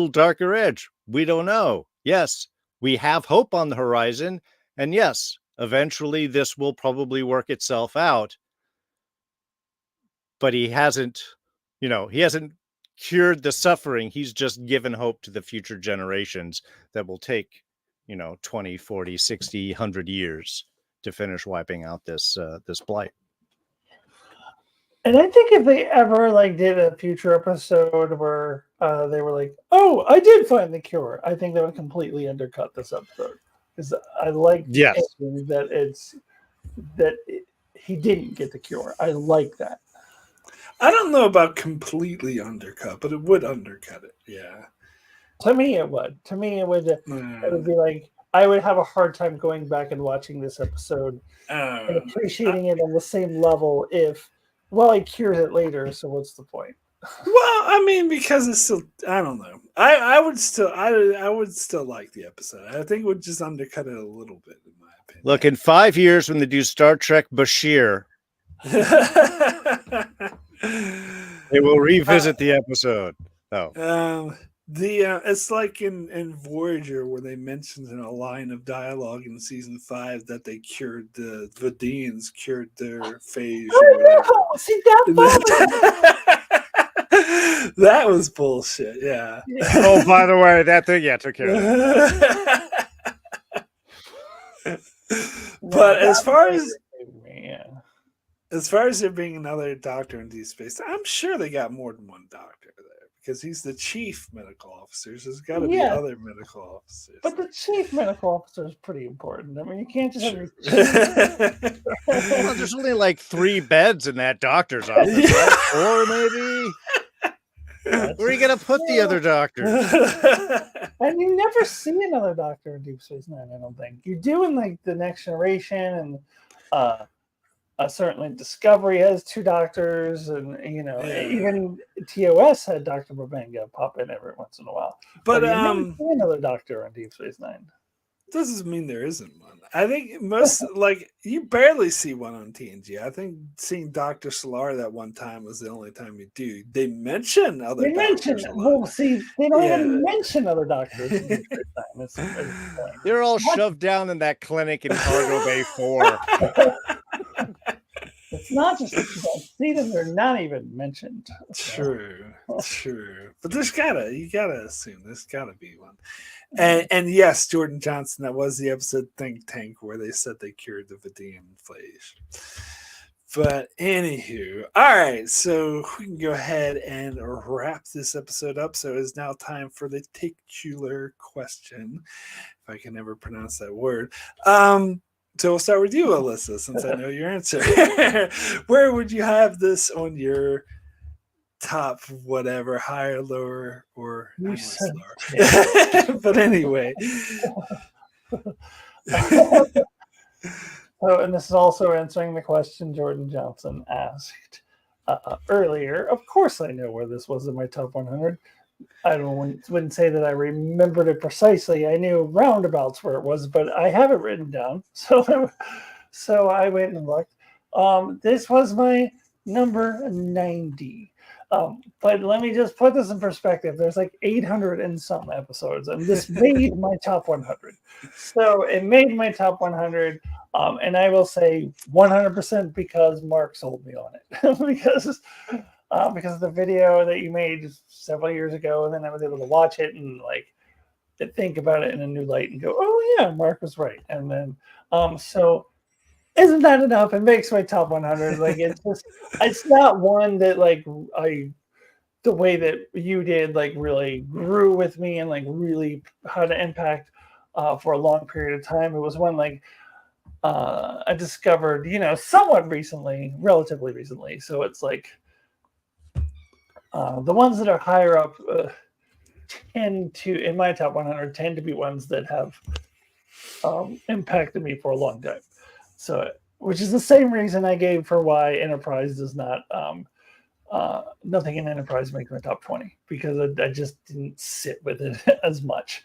Speaker 2: darker edge. We don't know. Yes, we have hope on the horizon. And yes, eventually this will probably work itself out. But he hasn't cured the suffering. He's just given hope to the future generations that will take 20, 40, 60, 100 years to finish wiping out this blight.
Speaker 3: And I think if they ever did a future episode where they were like, "Oh, I did find the cure," I think that would completely undercut this episode. Because I like he didn't get the cure. I like that.
Speaker 1: I don't know about completely undercut, but it would undercut it. Yeah.
Speaker 3: To me, it would. It would be like, I would have a hard time going back and watching this episode and appreciating it on the same level if, I cured it later, so what's the point?
Speaker 1: Well, I mean, because it's still, I don't know. I would still like the episode. I think it would just undercut it a little bit, in my opinion.
Speaker 2: Look, in 5 years when they do Star Trek Bashir, they will revisit the episode.
Speaker 1: It's like in Voyager where they mentioned in a line of dialogue in season 5 that they cured the Vadians cured their phage.
Speaker 3: See that?
Speaker 1: That was bullshit. Yeah.
Speaker 2: Oh, by the way, that thing, took care of
Speaker 1: it. But as far as there being another doctor in Deep Space, I'm sure they got more than one doctor there because he's the chief medical officer. So there's got to be other medical officers.
Speaker 3: But the chief medical officer is pretty important. I mean, you can't just have
Speaker 2: well, there's only 3 beds in that doctor's office, right? Or maybe. Where are you gonna put the other doctors?
Speaker 3: And you never see another doctor in Deep Space Nine, I don't think. You do in like the Next Generation, and certainly Discovery has two doctors, and even TOS had Dr. Babenga pop in every once in a while.
Speaker 1: But
Speaker 3: you never see another doctor on Deep Space Nine.
Speaker 1: Doesn't mean there isn't one. I think most you barely see one on TNG. I think seeing Dr. Solar that one time was the only time you do. They mention other doctors.
Speaker 3: Well, see, they don't even mention other doctors in Deep Space Nine. It's
Speaker 2: They're all shoved down in that clinic in Cargo Bay 4.
Speaker 3: It's not just that you don't see them; they're not even mentioned.
Speaker 1: True. But you gotta assume there's gotta be one. And yes, Jordan Johnson, that was the episode Think Tank where they said they cured the Vidian inflation. But anywho, all right, so we can go ahead and wrap this episode up. So it's now time for the titular question, if I can ever pronounce that word. So we'll start with you, Alyssa, since I know your answer. Where would you have this on your top, whatever, higher, lower, or lower? But anyway.
Speaker 3: And this is also answering the question Jordan Johnson asked earlier. Of course I know where this was in my top 100. I wouldn't say that I remembered it precisely. I knew roundabouts where it was, but I have it written down. So I went and looked. This was my number 90. But let me just put this in perspective. There's like 800 and some episodes, and this made my top 100. So it made my top 100. And I will say 100% because Mark sold me on it. because of the video that you made several years ago, and then I was able to watch it and think about it in a new light and go, oh yeah, Mark was right. And then so isn't that enough? It makes my top 100. It's not one that the way that you did really grew with me and really had an impact for a long period of time. It was one I discovered, somewhat recently, relatively recently. So it's the ones that are higher up tend to, in my top 100, tend to be ones that have impacted me for a long time. So, which is the same reason I gave for why Enterprise does not, nothing in Enterprise makes my top 20, because I just didn't sit with it as much.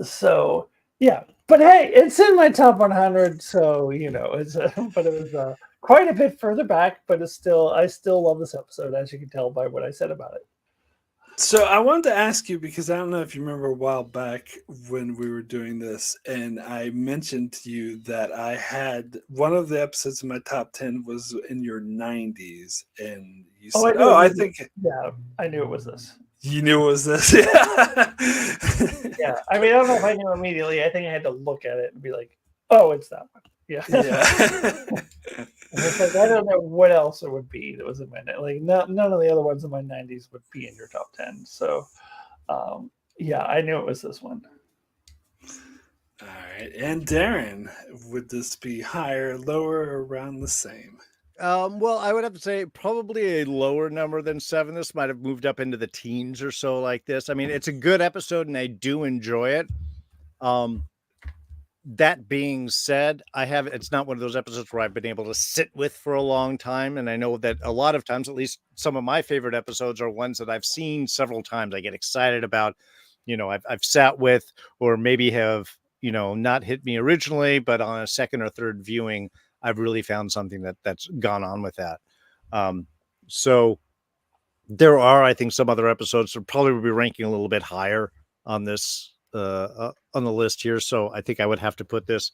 Speaker 3: So, yeah. But hey, it's in my top 100, so but it was quite a bit further back. But I still love this episode, as you can tell by what I said about it.
Speaker 1: So I wanted to ask you, because I don't know if you remember a while back when we were doing this, and I mentioned to you that I had one of the episodes in my top 10 was in your 90s, and you said, I think,
Speaker 3: yeah, I knew it was this.
Speaker 1: You knew it was this, yeah.
Speaker 3: Yeah, I mean, I don't know if I knew immediately. I think I had to look at it and be like, "Oh, it's that one." Yeah. It's I don't know what else it would be that was in my none of the other ones in my 90s would be in your top 10. So, yeah, I knew it was this one.
Speaker 1: All right, and Darrin, would this be higher, lower, or around the same?
Speaker 2: Well, I would have to say probably a lower number than 7. This might have moved up into the teens or so like this. I mean, it's a good episode and I do enjoy it. That being said, it's not one of those episodes where I've been able to sit with for a long time. And I know that a lot of times, at least some of my favorite episodes are ones that I've seen several times. I get excited about, I've sat with, or maybe have, not hit me originally, but on a second or third viewing, I've really found something that's gone on with that. So there are, I think, some other episodes that probably will be ranking a little bit higher on this, on the list here. So I think I would have to put this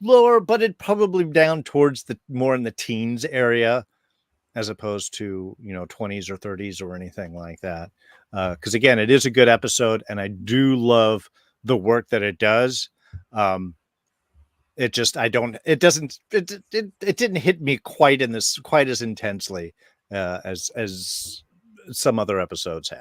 Speaker 2: lower, but it probably down towards more in the teens area, as opposed to, 20s or 30s or anything like that. Because again, it is a good episode and I do love the work that it does. It didn't hit me quite as intensely as some other episodes have.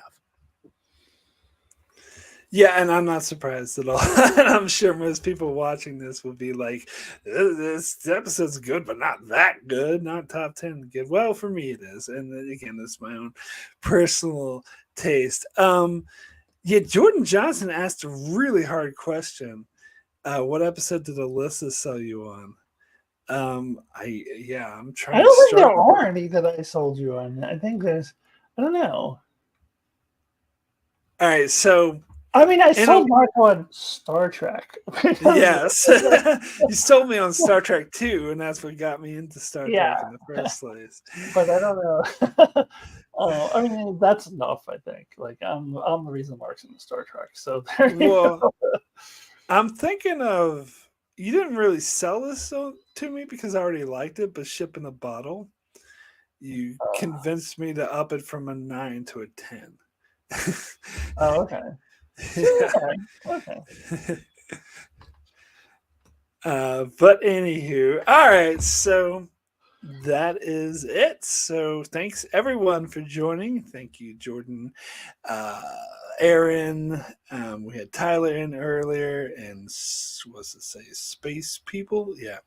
Speaker 1: Yeah, and I'm not surprised at all. And I'm sure most people watching this will be like, this episode's good, but not that good, not top 10 good. Well, for me, it is. And then, again, it's my own personal taste. Yeah, Jordan Johnson asked a really hard question. What episode did Alyssa sell you on? I'm
Speaker 3: I
Speaker 1: trying to
Speaker 3: don't think there
Speaker 1: start.
Speaker 3: are any that I sold you on. I think there's, I don't know.
Speaker 1: All right, so
Speaker 3: I mean, I
Speaker 1: in
Speaker 3: sold Mark on Star Trek.
Speaker 1: yes, you sold me on Star Trek 2, and that's what got me into Star
Speaker 3: Yeah.
Speaker 1: Trek in the first place.
Speaker 3: But I don't know. I mean, that's enough. I think. Like, I'm the reason Mark's in the Star Trek. So there you
Speaker 1: Well,
Speaker 3: go.
Speaker 1: I'm thinking of, you didn't really sell this to me because I already liked it, but Ship in a Bottle, you convinced me to up it from a 9 to a 10.
Speaker 3: Oh, okay.
Speaker 1: Yeah.
Speaker 3: Okay.
Speaker 1: But anywho, all right, so that is it. So thanks everyone for joining. Thank you, Jordan, Aaron. We had Tyler in earlier, and what's it say, Space People? Yeah.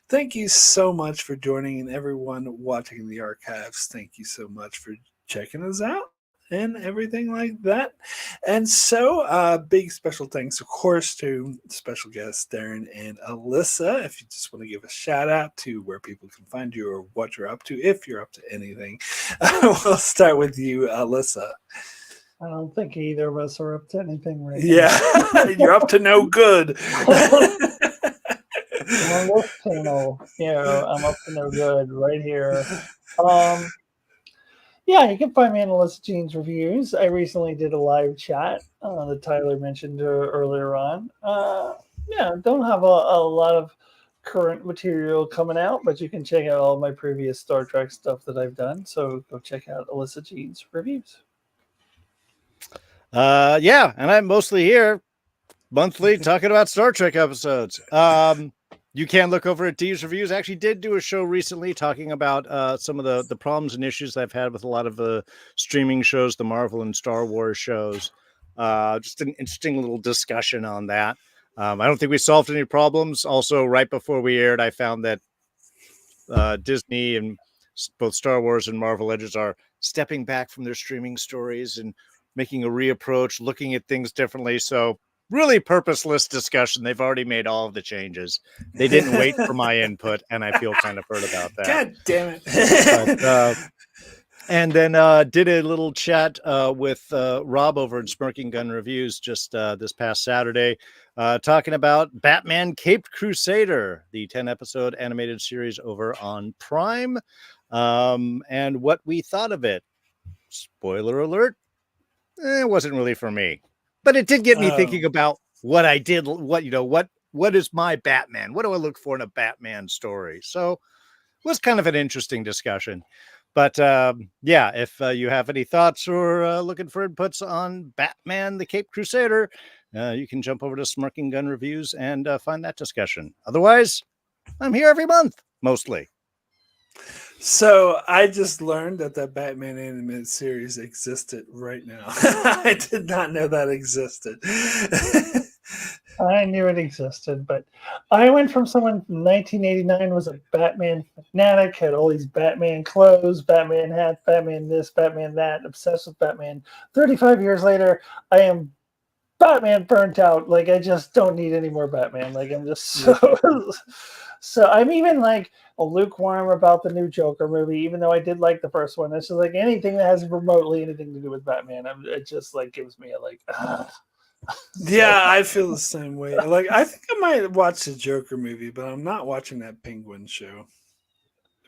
Speaker 1: Thank you so much for joining, and everyone watching the archives. Thank you so much for checking us out and everything like that. And so, big special thanks, of course, to special guests Darrin and Alyssa. If you just want to give a shout out to where people can find you or what you're up to, if you're up to anything, we'll start with you, Alyssa.
Speaker 3: I don't think either of us are up to anything right now.
Speaker 1: Yeah, you're up to no good.
Speaker 3: On this channel, I'm up to no good right here. Yeah, you can find me on Alyssa Jean's Reviews. I recently did a live chat that Tyler mentioned earlier on. Don't have a lot of current material coming out, but you can check out all my previous Star Trek stuff that I've done. So go check out Alyssa Jean's Reviews.
Speaker 2: And I'm mostly here monthly talking about Star Trek episodes. You can look over at D's Reviews. I actually did do a show recently talking about some of the problems and issues that I've had with a lot of the streaming shows, the Marvel and Star Wars shows. Just an interesting little discussion on that. I don't think we solved any problems. Also, right before we aired, I found that Disney and both Star Wars and Marvel Legends are stepping back from their streaming stories and making a reapproach, looking at things differently. So really purposeless discussion. They've already made all of the changes. They didn't wait for my input, and I feel kind of hurt about that.
Speaker 1: God damn it.
Speaker 2: And then did a little chat with Rob over at Smirking Gun Reviews just this past Saturday, talking about Batman Caped Crusader, the 10-episode animated series over on Prime, and what we thought of it. Spoiler alert, it wasn't really for me. But it did get me thinking about what I did, what is my Batman? What do I look for in a Batman story? So it was kind of an interesting discussion. But if you have any thoughts or looking for inputs on Batman, the Caped Crusader, you can jump over to Smirking Gun Reviews and find that discussion. Otherwise, I'm here every month, mostly.
Speaker 1: So I just learned that Batman animated series existed right now. I did not know that existed.
Speaker 3: I knew it existed, but I went from someone from 1989 was a Batman fanatic, had all these Batman clothes, Batman hats, Batman this, Batman that, obsessed with Batman. 35 years later, I am Batman burnt out. Like, I just don't need any more Batman. Like, I'm just so I'm even like lukewarm about the new Joker movie, even though I did like the first one. It's just like anything that has remotely anything to do with Batman, it just like gives me a like.
Speaker 1: Yeah, I feel the same way. Like, I think I might watch the Joker movie, but I'm not watching that Penguin show.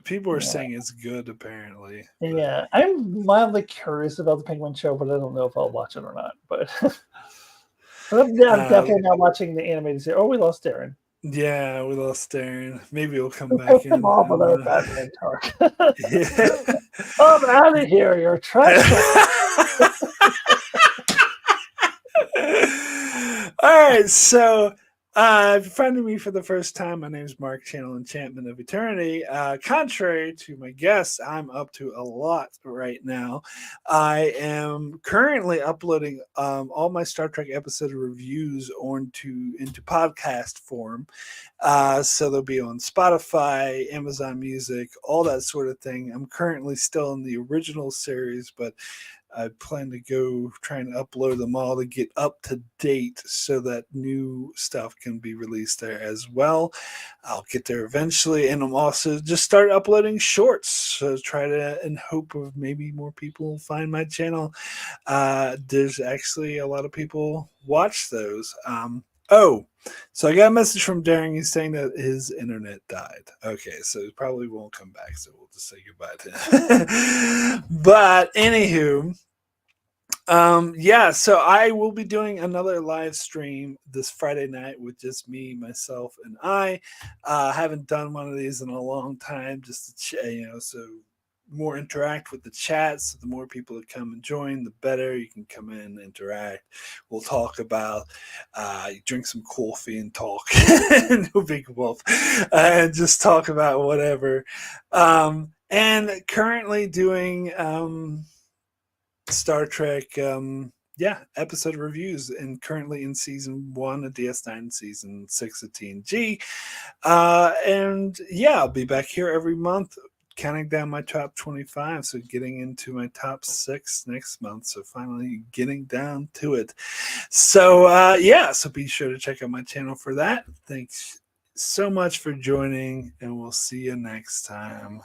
Speaker 1: People are saying it's good, apparently.
Speaker 3: Yeah, I'm mildly curious about the Penguin show, but I don't know if I'll watch it or not. But I'm definitely not watching the animated series. Oh, we lost Darrin.
Speaker 1: Yeah, we lost Darrin. Maybe he'll come back in.
Speaker 3: Off with our Batman talk. I'm out of here. You're trash.
Speaker 1: All right, so If you're finding me for the first time, my name is Mark, Channel Enchantment of Eternity. Contrary to my guests, I'm up to a lot right now. I am currently uploading all my Star Trek episode reviews into podcast form. So they'll be on Spotify, Amazon Music, all that sort of thing. I'm currently still in the original series, but I plan to go try and upload them all to get up to date so that new stuff can be released there as well. I'll get there eventually, and I'm also just start uploading shorts. So try to, in hope of maybe more people find my channel. There's actually a lot of people watch those. So I got a message from Darrin. He's saying that his internet died. Okay, so it probably won't come back. So we'll just say goodbye to him. But anywho, yeah. So I will be doing another live stream this Friday night with just me, myself, and I. Haven't done one of these in a long time, just to so more interact with the chat. So the more people that come and join, the better. You can come in, interact. We'll talk about, drink some coffee and talk. No big wolf, and just talk about whatever. And currently doing Star Trek, episode reviews, and currently in season 1 of DS9, season 6 of TNG. And yeah, I'll be back here every month counting down my top 25, so getting into my top 6 next month, so finally getting down to it. So so be sure to check out my channel for that. Thanks so much for joining, and we'll see you next time.